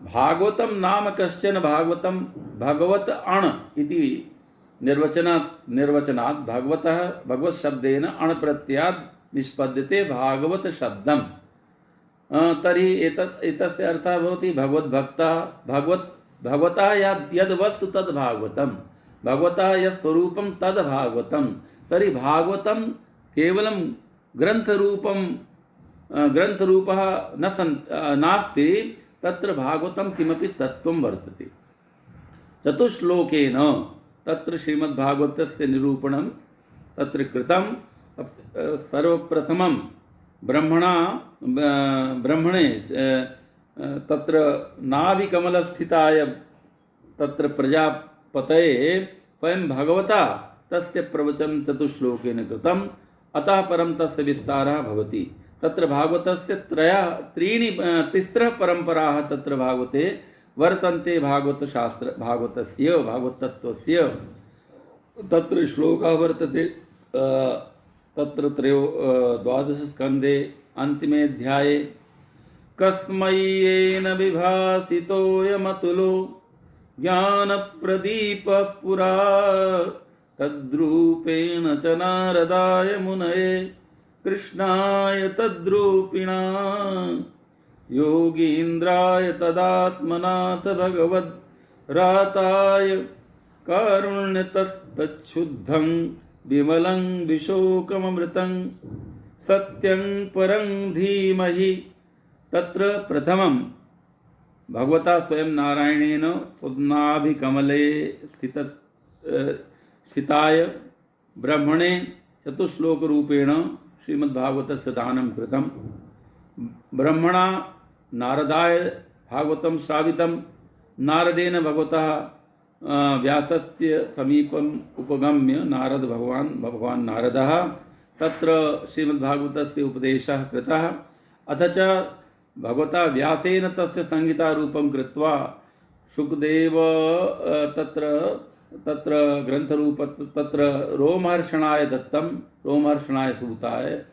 भागवतं नाम कश्चन भागवतं भगवत अण् इति निर्वचनात् भगवत् शब्देन अण् प्रत्ययात् निष्पद्यते भागवत शब्दं। तर्हि एतस्य अर्थः भवति भगवता यद् वस्तु तद् भागवतं, भगवता यत् स्वरूपं तद् भागवतं। तर्हि भागवतं केवलं ग्रन्थरूपः नास्ति, तत्र भागवतं किमपि तत्त्वं वर्तते। चतुश्लोकेन तत्र श्रीमद्भागवतस्य निरूपणं तत्र कृतं। सर्वप्रथमं ब्रह्मणे तत्र नाभिकमलस्थिताय तत्र प्रजापतये स्वयं भगवता तस्य प्रवचनं चतुश्लोकेन कृतम्। अतः परं तस्य विस्तारः भवति। तत्र भागवतस्य तिस्रः परम्पराः तत्र भागवते वर्तन्ते। भागवतत्वस्य तत्र श्लोकः वर्तते। तत्र 12 स्कन्धे अन्तिमे अध्याये कस्मै येन विभासितोऽयमतुलो ज्ञानप्रदीपः पुरा तद्रूपेण च नारदाय मुनये कृष्णाय तद्रूपिणा योगीन्द्राय तदात्मनाथ भगवद्राताय कारुण्यतस्तच्छुद्धं विमलं विशोकममृतं सत्यं परं धीमहि। तत्र प्रथमं भगवता स्वयं नारायणेन सुनाभिकमले स्थिताय ब्रह्मणे चतुश्लोकरूपेण श्रीमद्भागवतस्य दानं कृतं। ब्रह्मणा नारदाय भागवतं श्रावितं। नारदेन भगवतः व्यासस्य समीपम् उपगम्य भगवान् नारदः तत्र श्रीमद्भागवतस्य उपदेशः कृतः। अथ च भगवता व्यासेन तस्य संहितारूपं कृत्वा शुकदेव तत्र ग्रन्थरूप तत्र रोमहर्षणाय दत्तं, रोमहर्षणाय सूताय।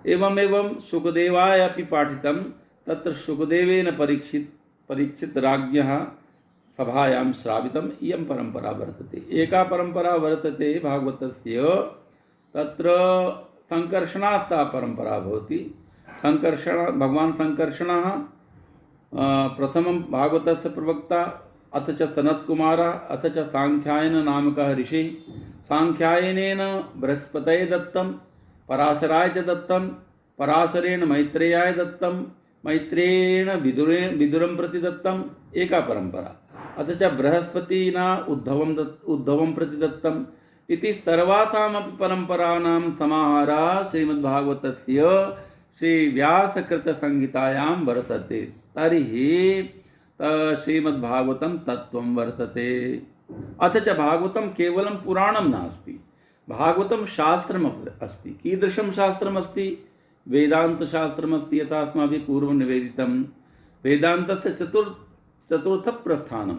एवमेवं शुकदेवाय अपि पाठितं। तत्र शुकदेवेन परीक्षित राज्ञः सभायां श्रावितम्। इयं परम्परा वर्तते। एका परम्परा वर्तते भागवतस्य, तत्र संकर्षणास्ता परम्परा भवति। भगवान् संकर्षणः प्रथमं भागवतस्य प्रवक्ता, अथ च सनत्कुमारः, अथ च सांख्यायन नामकः ऋषिः। सांख्यायनेन बृहस्पतये दत्तं, पराशराय च दत्तं, पराशरेण मैत्रेयाय दत्तं, मैत्रेयेण विदुरं प्रति दत्तम्। एका परम्परा। अथ च बृहस्पतिना उद्धवं प्रति दत्तम् इति सर्वासामपि परम्पराणां समाहारः श्रीमद्भागवतस्य श्रीव्यासकृतसंहितायां वर्तते। तर्हि श्रीमद्भागवतं तत्त्वं वर्तते। अथ च भागवतं केवलं पुराणं नास्ति, भागवतं शास्त्रम् अस्ति। कीदृशं शास्त्रमस्ति? वेदान्तशास्त्रमस्ति। यथा अस्माभिः पूर्वं निवेदितं, वेदान्तस्य चतुर्थप्रस्थानं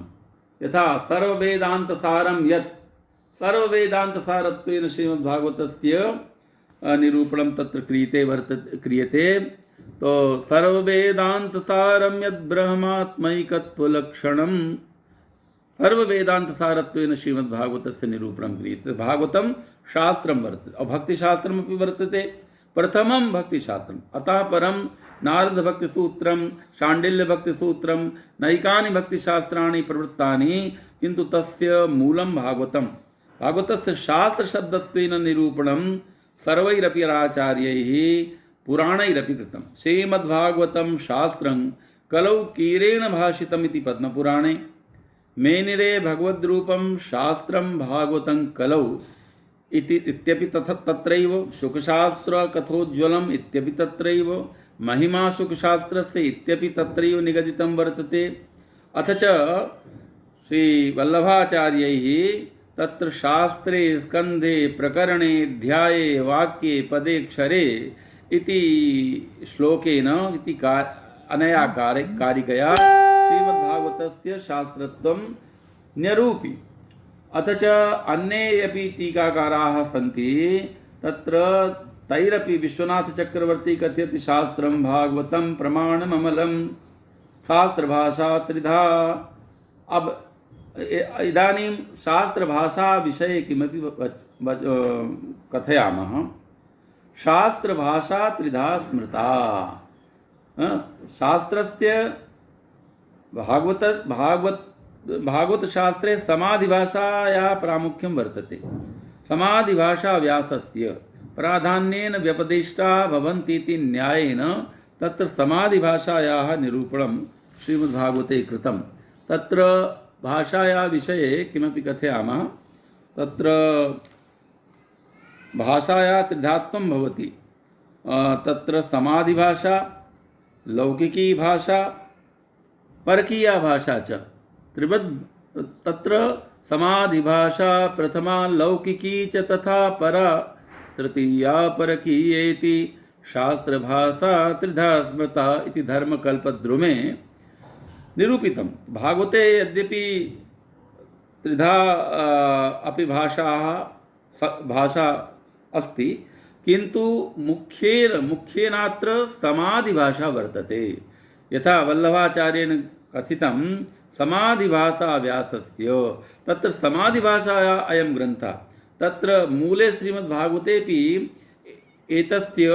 यथा सर्ववेदान्तसारं यत् सर्ववेदान्तसारत्वेन श्रीमद्भागवतस्य निरूपणं तत्र क्रियते। तो सर्ववेदान्तसारं यद् ब्रह्मात्मैकत्वलक्षणं सर्ववेदान्तसारत्वेन श्रीमद्भागवतस्य निरूपणं क्रियते। भागवतं शास्त्रं वर्तते और भक्तिशास्त्रमपि वर्तते। प्रथमं भक्तिशास्त्रम्, अतः परं नारदभक्तिसूत्रं, शाण्डिल्यभक्तिसूत्रं, नैकानि भक्तिशास्त्राणि प्रवृत्तानि, किन्तु तस्य मूलं भागवतं। भागवतस्य शास्त्रशब्दत्वेन निरूपणं सर्वैरपि आचार्यैः पुराणैरपि कृतं। श्रीमद्भागवतं शास्त्रं कलौ कीरेण भाषितमिति पद्मपुराणे। मेनिरे भगवद्रूपं शास्त्रं भागवतं कलौ इत्यपि तत्रैव। शुकशास्त्र कथोज्ज्वलम् इत्यपि तत्रैव। महिमा शुकशास्त्रस्य इत्यपि तत्रैव निगदितं वर्तते। अथ च श्रीवल्लभाचार्यैः तत्र शास्त्रे स्कन्धे प्रकरणे अध्याये वाक्ये पदे क्षरे इति श्लोकेन इति अनया कारिकया श्रीमद्भागवतस्य शास्त्रत्वं न्यरूपि। अथ च अन्ये अपि टीकाकाराः सन्ति। तत्र तैरपि विश्वनाथचक्रवर्ती कथयति शास्त्रं भागवतं प्रमाणममलं शास्त्रभाषा त्रिधा। अब इदानीं शास्त्रभाषा विषये किमपि कथयामः। शास्त्रभाषा त्रिधा स्मृता। शास्त्रस्य भागवतशास्त्रे समाधिभाषायाः प्रामुख्यं वर्तते। समाधिभाषा व्यासस्य प्राधान्येन व्यपदिष्टा भवन्तीति न्यायेन तत्र समाधिभाषायाः निरूपणं श्रीमद्भागवते कृतं। तत्र भाषायाः विषये किमपि कथयामः। तत्र भाषायाः त्रिधात्वं भवति। तत्र समाधिभाषा, लौकिकी भाषा, परकीया भाषा च त्रिवद्। तत्र समाधिभाषा प्रथमा लौकिकी च तथा परा तृतीया परकीयेति शास्त्रभाषा त्रिधा स्मृता इति धर्मकल्पद्रुमे निरूपितं। भागवते यद्यपि त्रिधा अपि भाषा अस्ति, किन्तु मुख्येनात्र समाधिभाषा वर्तते। यथा वल्लभाचार्येण कथितं समाधिभाषा व्यासस्य, तत्र समाधिभाषाया अयं ग्रन्थः। तत्र मूले श्रीमद्भागवतेपि एतस्य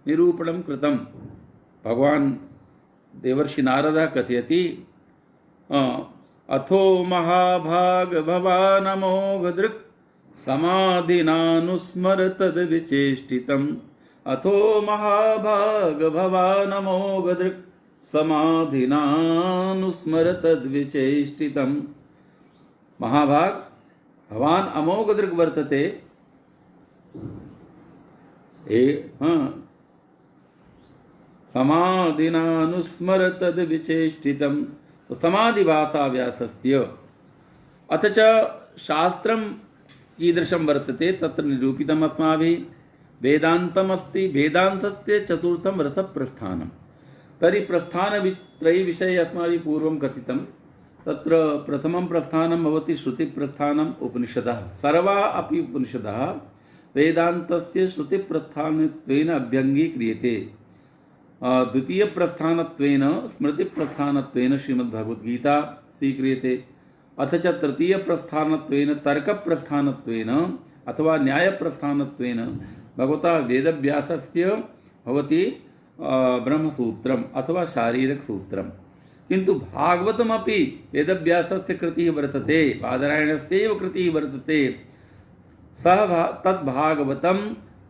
निरूपणं कृतं। भगवान् देवर्षि नारदः कथयति, अथो महाभाग भवानमोघदृक् समाधिनानुस्मर तद्विचेष्टितम्। अथो महाभाग भवानमोघदृक् समाधिनानुस्मर तद्विचेष्टितम्। महाभाग, भवान अमोघदृक् वर्तते। समाधिनानुस्मर तद्विचेष्टितम्। तो समाधिभाषा व्यासस्य। अथ च शास्त्रं कीदृशं वर्तते तत्र निरूपितम् अस्माभिः। वेदान्तमस्ति, वेदान्तस्य चतुर्थं रसप्रस्थानं। तर्हि प्रस्थानत्रयविषये अस्माभिः पूर्वं कथितं। तत्र प्रथमं प्रस्थानं भवति श्रुतिप्रस्थानम् उपनिषदः। सर्वा अपि उपनिषदः वेदान्तस्य श्रुतिप्रस्थानत्वेन अभ्यङ्गीक्रियते। द्वितीयप्रस्थानत्वेन स्मृतिप्रस्थानत्वेन श्रीमद्भगवद्गीता स्वीक्रियते। अथ च तृतीयप्रस्थानत्वेन तर्कप्रस्थानत्वेन अथवा न्यायप्रस्थानत्वेन भगवता वेदव्यासस्य भवति ब्रह्मसूत्रम् अथवा शारीरकसूत्रम्। किन्तु भागवतमपि वेदव्यासस्य कृतिः वर्तते, बादरायणस्यैव कृतिः वर्तते। सः तद्भागवतं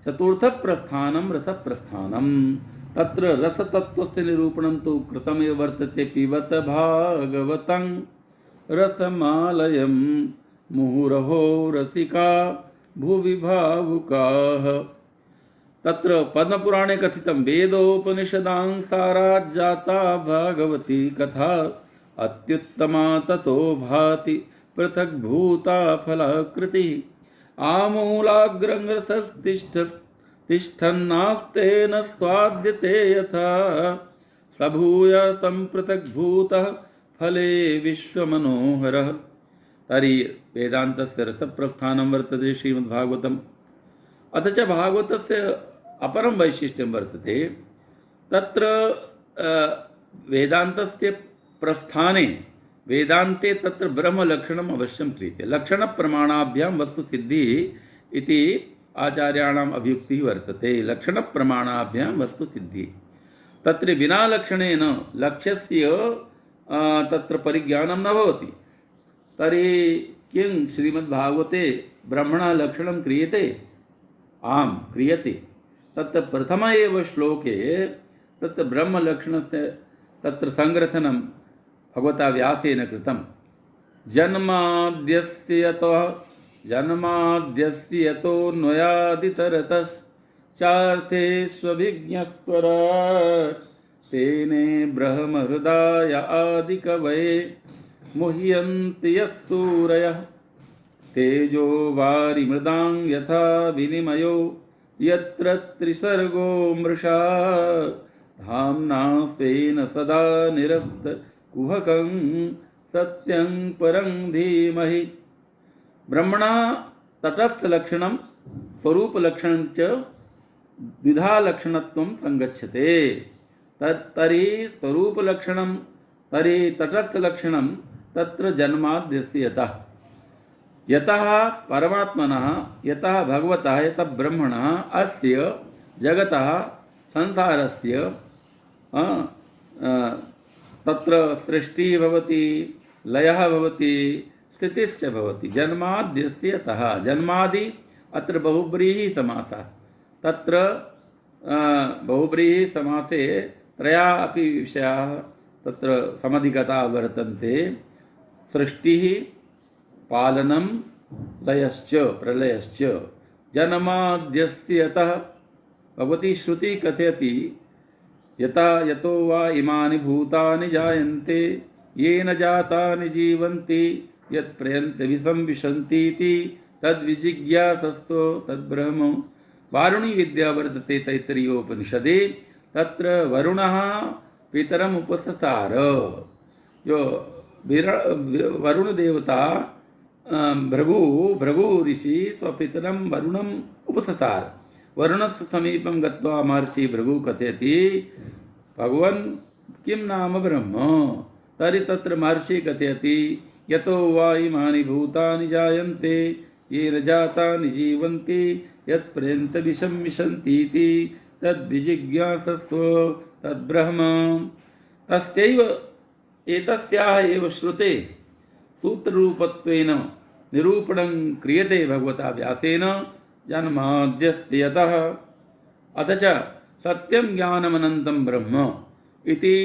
चतुर्थप्रस्थानं रसप्रस्थानम्। तत्र रसतत्त्वस्य निरूपणं तु कृतमेव वर्तते। पिबत भागवतं रसमालयं मुहुरहो रसिका भुवि भावुकाः। तत्र पद्मपुराणे कथितं, वेदोपनिषदां साराज्जाता भागवती कथा अत्युत्तमा ततो भाति पृथग्भूता फलाकृतिः। आमूलाग्रंरसस्तिष्ठन्नास्तेन स्वाद्यते यथा सभूय संपृथग्भूतः फले विश्वमनोहरः। तर्हि वेदान्तस्य रसप्रस्थानं वर्तते श्रीमद्भागवतम्। अथ च भागवतस्य अपरं वैशिष्ट्यं वर्तते। तत्र वेदान्तस्य प्रस्थाने वेदान्ते तत्र ब्रह्मलक्षणम् अवश्यं क्रियते। लक्षणप्रमाणाभ्यां वस्तुसिद्धिः इति आचार्याणाम् अभियुक्तिः वर्तते। लक्षणप्रमाणाभ्यां वस्तुसिद्धिः। तत्र विना लक्षणेन लक्ष्यस्य तत्र परिज्ञानं न भवति। तर्हि किं श्रीमद्भागवते ब्रह्मणः लक्षणं क्रियते? आम क्रियते। तत्र प्रथम एव श्लोके तत्र ब्रह्मलक्षणस्य तत्र संग्रथनं भगवता व्यासेन कृतं। जन्माद्यस्य यतोऽन्वयादितरतश्चार्थे स्वभिज्ञस्वराट् तेने ब्रह्महृदाय आदिकवये मुह्यन्ति यस्तूरयः तेजो वारिमृदां यथा विनिमयो यत्र त्रिसर्गो मृषा धाम्ना स्वेन सदा निरस्तकुहकं सत्यं परं धीमहि। ब्रह्मणा तटस्थलक्षणं स्वरूपलक्षणं च द्विधा लक्षणत्वं संगच्छते। तर्हि स्वरूपलक्षणं तर्हि तटस्थलक्षणं तत्र जन्माद्यस्य यतः परमात्मनः यतः भगवतः यतः ब्रह्मणः अस्य जगतः संसारस्य तत्र सृष्टिः भवति, लयः भवति, स्थितिश्च भवति। जन्माद्यस्य यतः जन्मादि अत्र बहुब्रीहि समासः। तत्र बहुब्रीहि समासे त्रया अपि विषयाः तत्र समधिगताः वर्तन्ते। सृष्टिः, पालनं, लयश्च प्रलयश्च। जन्माद्यस्य यतः भगवती श्रुति कथयति, यतो वा इमानि भूतानि जायन्ते येन जातानि जीवन्ति यत्प्रयन्ति विसंविशन्तीति तद्विजिज्ञासस्तो तद्ब्रह्म। वारुणी विद्या वर्तते तैत्तरीयोपनिषदि। तत्र वरुणः पितरम् उपससार। जो वरुण देवता भृगु ऋषि स्वपितरं वरुणम् उपससार। वरुणस्य समीपं गत्वा महर्षि भृगु कथयति, भगवन् किं नाम ब्रह्म तर्हि तत्र महर्षि कथयति यतो वा इमानि भूतानि जायन्ते येन जातानि जीवन्ति यत्पर्यन्तविसंविशन्तीति तद्विजिज्ञासस्व तद्ब्रह्म तस्यैव एतस्याः एव श्रुते सूत्ररूपत्वेन निरूपणं क्रियते भगवता व्यासेन जन्माद्यस्य यतः अथ च सत्यं ज्ञानमनन्तं ब्रह्म इति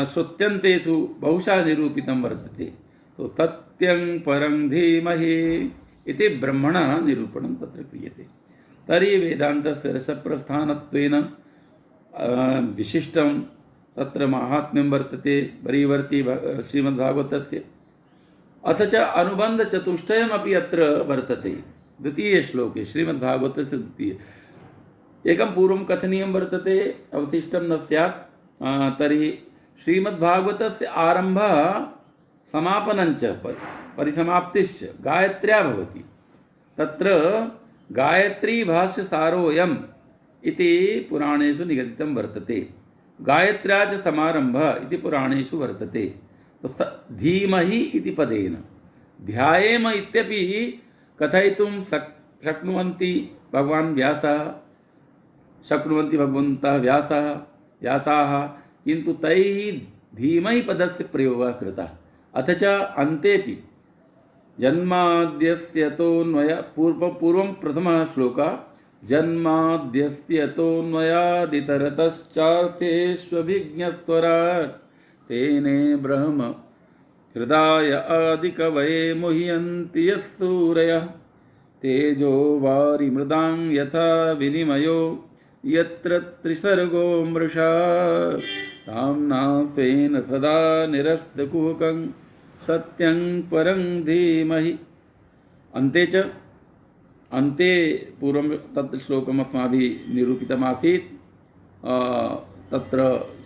श्रुत्यन्तेषु बहुशः निरूपितं वर्तते। तो सत्यं परं धीमहि इति ब्रह्मणः निरूपणं तत्र क्रियते। तर्हि वेदान्तस्य रसप्रस्थानत्वेन विशिष्टं तत्र माहात्म्यं वर्तते वरीवर्ति श्रीमद्भागवतस्य। अथ च अनुबन्धचतुष्टयमपि अत्र वर्तते। द्वितीये श्लोके श्रीमद्भागवतस्य द्वितीय एकं पूर्वं कथनीयं वर्तते, अवशिष्टं न स्यात्। तर्हि श्रीमद्भागवतस्य आरम्भः समापनञ्च परिसमाप्तिश्च गायत्र्या भवति। तत्र गायत्री भाष्यसारोऽयम् इति पुराणेषु निगदितं वर्तते। गायत्र्या च समारम्भः इति पुराणेषु वर्तते। धीमहि इति पदेन ध्यायेम इत्यपि कथयितुं शक्नुवन्ति भगवान् व्यासः, शक्नुवन्ति भगवन्तः व्यासाः, किन्तु तैः धीमहि पदस्य प्रयोगः कृतः। अथ च अन्तेपि जन्माद्यस्यतोऽन्वय पूर्वं प्रथमः श्लोकः जन्माद्यस्यतोऽन्वयादितरतश्चार्थेष्वभिज्ञस्वराट् तेने ब्रह्म हृदय आदिकवये मुह्यन्ति यस्सूरयः तेजो वारिमृदां यथा विनिमयो यत्र त्रिसर्गो मृषा ताम्ना स्वेन सदा निरस्तकुहकं सत्यं परं धीमहि। अन्ते पूर्वं तत्र श्लोकम् अस्माभिः निरूपितमासीत्। तत्र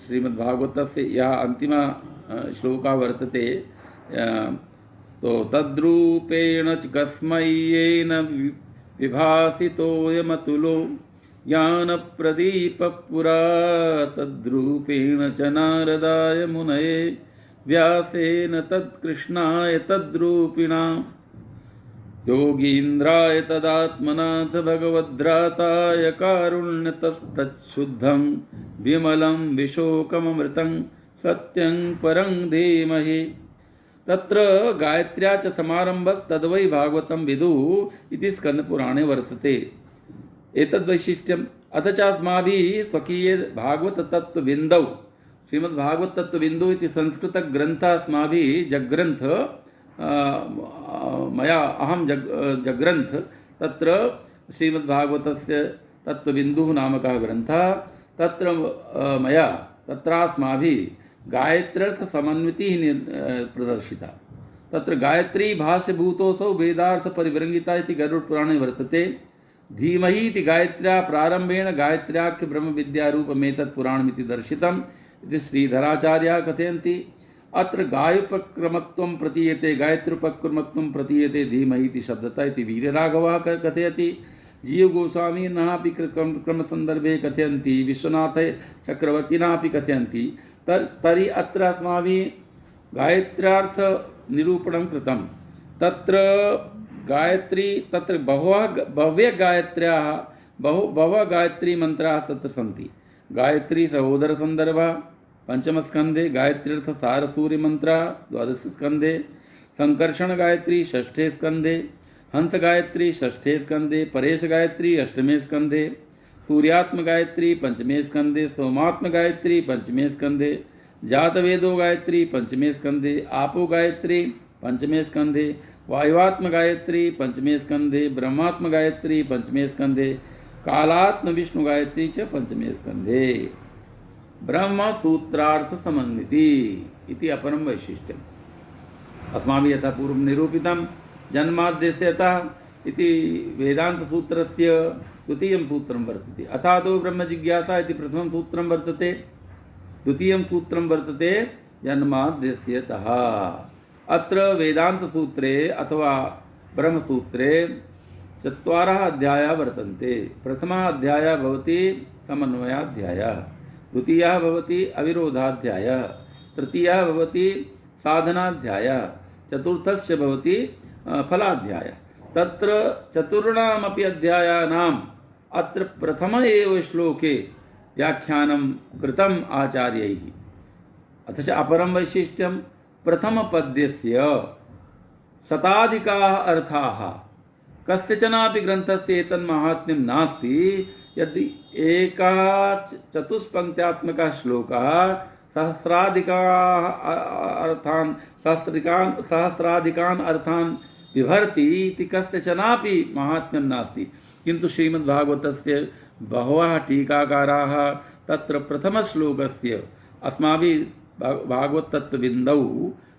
श्रीमद्भागवतस्य यः अन्तिमः श्लोकः वर्तते, तो तद्रूपेण च कस्मै येन विभासितोऽयमतुलो ज्ञानप्रदीपः पुरा तद्रूपेण च नारदाय मुनये व्यासेन तत्कृष्णाय तद्रूपिणा योगीन्द्राय तदात्मनाथ भगवद्भ्राताय कारुण्यतस्तच्छुद्धं विमलं विशोकममृतं सत्यं परं धीमहि। तत्र गायत्र्या च समारम्भस्तद्वै भागवतं विदुः इति स्कन्दपुराणे वर्तते। एतद्वैशिष्ट्यम्। अथ च अस्माभिः स्वकीये भागवततत्त्वबिन्दौ श्रीमद्भागवततत्त्वबिन्दुः इति संस्कृतग्रन्थः अस्माभिः जग्रन्थ मया अहं जग्रन्थ। तत्र श्रीमद्भागवतस्य तत्त्वबिन्दुः नामकः ग्रन्थः तत्र मया तत्रास्माभिः गायत्र्यर्थसमन्वितिः प्रदर्शिता। तत्र गायत्री भाष्यभूतोऽसौ वेदार्थपरिवृङ्गिता इति गरुडपुराणे वर्तते। धीमहि इति गायत्र्या प्रारम्भेण गायत्र्याख्य ब्रह्मविद्यारूपमेतत् पुराणमिति दर्शितम् इति श्रीधराचार्याः कथयन्ति। अत्र गायोपक्रमत्वं प्रतीयते, गायत्र्युपक्रमत्वं प्रतीयते धीमहि इति शब्दतः इति वीरराघवः कथयति। जीवगोस्वामिनः अपि क्रमसन्दर्भे कथयन्ति, विश्वनाथ चक्रवर्तिनः अपि कथयन्ति। तर्हि अत्र अस्माभिः गायत्र्यार्थनिरूपणं कृतं। तत्र गायत्री, तत्र बहवः गायत्रीमन्त्राः तत्र सन्ति। गायत्री सहोदरसन्दर्भः पंचमस्कन्धे, गायत्र्यर्थसारसूर्यमन्त्रः द्वादशस्कन्धे, संकर्षणगायत्री षष्ठे स्कन्धे, हंसगायत्री षष्ठे स्कन्धे, परेशगायत्री अष्टमे स्कन्धे, सूर्यात्मगायत्री पंचमे स्कन्धे, सोमात्मगायत्री पंचमे स्कन्धे, जातवेदो गायत्री पंचमे स्कन्धे, आपो गायत्री पंचमे स्कन्धे, वायुवात्मगायत्री पंचमे स्कन्धे, ब्रह्मात्मगायत्री पंचमे स्कन्धे, कालात्मविष्णुगायत्री च पंचमे स्कन्धे। ब्रह्मसूत्रार्थसमन्विति इति अपरं वैशिष्ट्यम्। अस्माभिः यथा पूर्वं निरूपितं जन्माद्यस्यतः इति वेदान्तसूत्रस्य द्वितीयं सूत्रं वर्तते। अथातो ब्रह्मजिज्ञासा इति प्रथमं सूत्रं वर्तते। द्वितीयं सूत्रं वर्तते जन्माद्यस्यतः। अत्र वेदान्तसूत्रे अथवा ब्रह्मसूत्रे चत्वारः अध्यायाः वर्तन्ते। प्रथमः अध्यायः भवति समन्वयाध्यायः, द्वितीयः भवति अविरोधाध्यायः, तृतीयः भवति साधनाध्यायः, चतुर्थश्च भवति फलाध्यायः। तत्र चतुर्णामपि अध्यायानाम् अत्र प्रथम एव श्लोके व्याख्यानं कृतम् आचार्यैः। अथ च अपरं वैशिष्ट्यं प्रथमपद्यस्य शताधिकाः अर्थाः। कस्यचनापि ग्रन्थस्य एतन्माहात्म्यं नास्ति यदि एकः चतुष्पङ्क्त्यात्मकः श्लोकः सहस्राधिकान् अर्थान् बिभर्ति इति कस्यचनापि माहात्म्यं नास्ति। किन्तु श्रीमद्भागवतस्य बहवः टीकाकाराः तत्र प्रथमश्लोकस्य अस्माभिः भागवतत्त्वबिन्दौ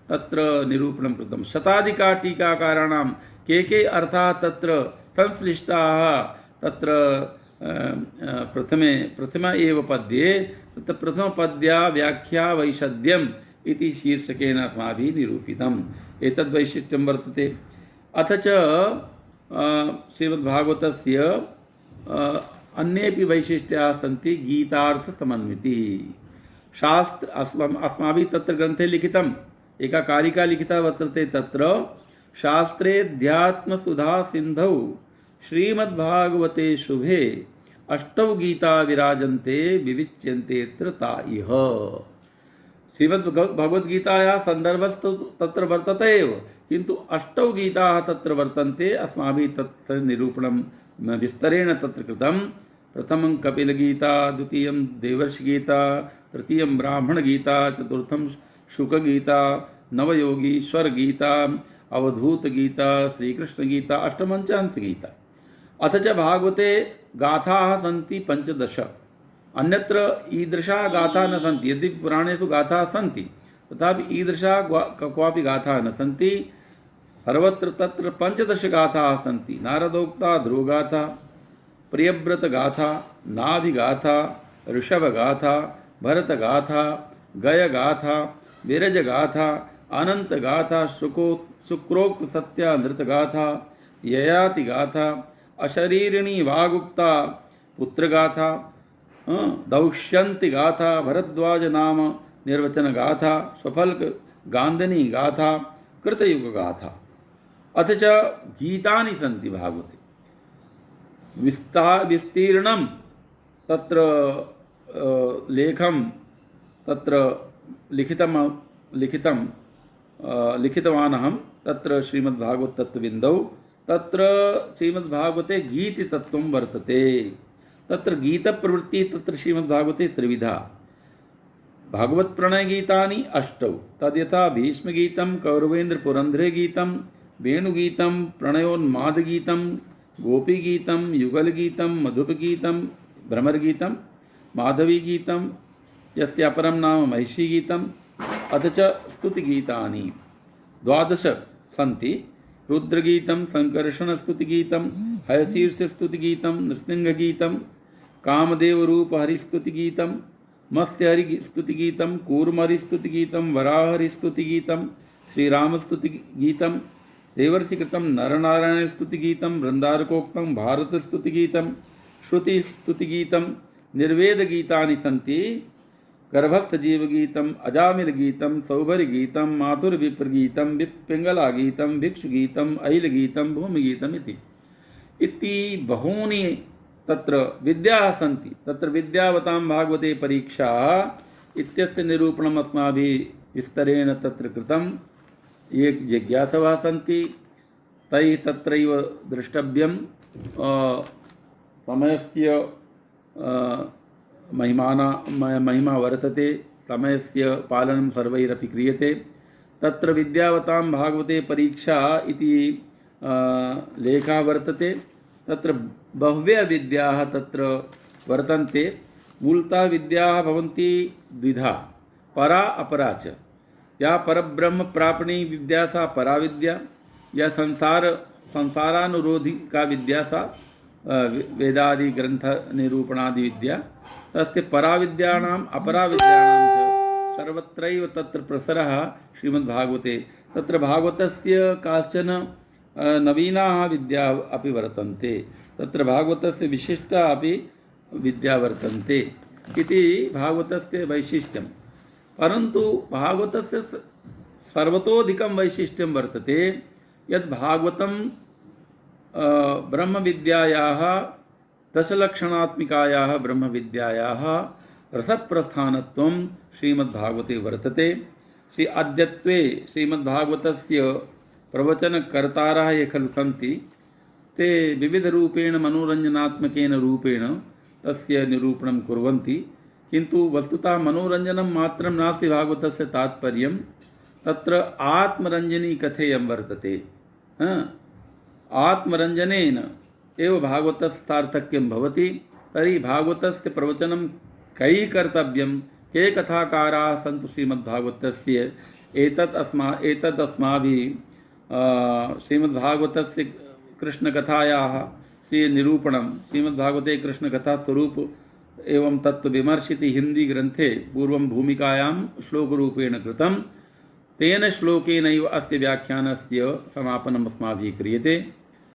तत्र निरूपणं कृतं। शताधिका टीकाकाराणां के अर्थाः तत्र संश्लिष्टाः तत्र प्रथम एव पद्ये तत्र प्रथमपद्या व्याख्या वैषद्यम् इति शीर्षकेण अस्माभिः निरूपितम्। एतद्वैशिष्ट्यं वर्तते। अथ च श्रीमद्भागवतस्य अन्येपि वैशिष्ट्याः सन्ति। गीतार्थसमन्वितिः शास्त्र अस्माभिः तत्र ग्रन्थे लिखितम्, एका कारिका लिखिता वर्तते। तत्र शास्त्रेऽध्यात्मसुधा सिन्धौ श्रीमद्भागवते शुभे अष्टौ गीता विराजन्ते विविच्यन्ते ता इह। श्रीमद्भगवद्गीतायाः सन्दर्भस्तु तत्र वर्तते एव, किन्तु अष्टौ गीताः तत्र वर्तन्ते। अस्माभिः तत्र निरूपणं विस्तरेण तत्र कृतं। प्रथमं कपिलगीता, द्वितीयं देवर्षिगीता, तृतीयं ब्राह्मणगीता, चतुर्थं शुकगीता, नवयोगीश्वरगीता, अवधूतगीता, श्रीकृष्णगीता, अष्टमं च अंतगीता। अथ च भागवते गाथाः सन्ति 15। अन्यत्र ईदृशाः गाथाः न सन्ति। यदि पुराणेषु गाथाः सन्ति तथापि ईदृशाः क्वापि गाथाः न सन्ति। सर्वत्र तत्र 15 गाथाः सन्ति। नारदोक्ता ध्रुवगाथा, प्रियव्रतगाथा, नाभिगाथा, ऋषभगाथा, भरतगाथा, गयगाथा, विरजगाथा, अनंतगाथा, शुक्रोक्त सत्यानृतगाथा, ययातिगाथा, अशरीरिणी वागुक्ता पुत्रगाथा, दौष्यन्ति गाथा, भरद्वाज नाम निर्वचन गाथा, स्वफल्क गान्धनी गाथा, कृतयुग गाथा। अथ च गीतानि सन्ति भागवते। विस्तीर्णं तत्र लेखं तत्र लिखितवान् अहं तत्र श्रीमद्भागवतत्त्वबिन्दौ। तत्र श्रीमद्भागवते गीतितत्त्वं वर्तते। तत्र गीतप्रवृत्तिः तत्र श्रीमद्भागवते त्रिविधा। भागवतप्रणयगीतानि 8। तद्यथा भीष्मगीतं, कौरवेन्द्रपुरन्ध्रगीतं, वेणुगीतं, प्रणयोन्मादगीतं, गोपीगीतं, युगलगीतं, मधुपगीतं, भ्रमरगीतं, माधवीगीतं, यस्य अपरं नाम महिषीगीतम्। अथ च स्तुतिगीतानि 12 सन्ति। रुद्रगीतं, संकर्षणस्तुतिगीतं, हयशीर्षस्तुतिगीतं, नृसिंहगीतं, कामदेवरूपहरिस्तुतिगीतं, मत्स्यहरिस्तुतिगीतं, कूर्महरिस्तुतिगीतं, वराहरिस्तुतिगीतं, श्रीरामस्तुतिगीतं, देवर्षिकृतं नरनारायणस्तुतिगीतं, वृन्दारकोक्तं भारतस्तुतिगीतं, श्रुतिस्तुतिगीतं, निर्वेदगीतानि सन्ति। गर्भस्थजीवगीतं, अजामिलगीतं, सौभरिगीतं, माथुरविप्रगीतं, पिङ्गलागीतं, भिक्षुगीतं, ऐलगीतं, भूमिगीतम् इति बहूनि तत्र विद्याः सन्ति। तत्र विद्यावतां भागवते परीक्षा इत्यस्य निरूपणम् अस्माभिः विस्तरेण तत्र कृतं। ये जिज्ञासवः सन्ति तैः तत्रैव द्रष्टव्यं। समयस्य महिमा वर्तते। समयस्य पालनं सर्वैरपि क्रियते। तत्र विद्यावतां भागवते परीक्षा इति लेखः वर्तते। तत्र बह्व्यः विद्याः तत्र वर्तन्ते। मूलतः विद्याः भवन्ति द्विधा, परा अपरा च। या परब्रह्म प्रापणी विद्या सा परा विद्या, या संसारानुरोधिका विद्या सा वेदादि ग्रंथ निरूपणादि विद्या। तस्य पराविद्यानाम् अपराविद्यानां च सर्वत्रैव तत्र प्रसरः श्रीमद्भागवते। तत्र भागवतस्य काश्चन नवीनाः विद्या अपि वर्तन्ते, तत्र भागवतस्य विशिष्टा अपि विद्या वर्तन्ते इति भागवतस्य वैशिष्ट्यं। परन्तु भागवतस्य सर्वतोधिकं वैशिष्ट्यं वर्तते यद् भागवतं ब्रह्मविद्यायाः दशलक्षणात्मिकायाः ब्रह्मविद्यायाः रसप्रस्थानत्वं श्रीमद्भागवते वर्तते। श्री अद्यत्वे श्रीमद्भागवतस्य प्रवचनकर्तारः ये खलु सन्ति ते विविधरूपेण मनोरञ्जनात्मकेन रूपेण तस्य निरूपणं कुर्वन्ति, किन्तु वस्तुतः मनोरञ्जनं मात्रं नास्ति भागवतस्य तात्पर्यं, तत्र आत्मरञ्जनी कथेयं वर्तते। आत्मरञ्जनेन एव भागवतस्य सार्थक्यं भवति। तर्हि भागवतस्य प्रवचनं कैः कर्तव्यं, के कथाकाराः सन्तु श्रीमद्भागवतस्य, एतत् अस्माभिः श्रीमद्भागवतस्य कृष्णकथायाः श्रीनिरूपणं, श्रीमद्भागवते कृष्णकथास्वरूप एवं तत्त्वविमर्शिति हिंदी ग्रन्थे पूर्वं भूमिकायां श्लोकरूपेण कृतं, तेन श्लोकेनैव अस्य व्याख्यानस्य समापनम् अस्माभिः क्रियते।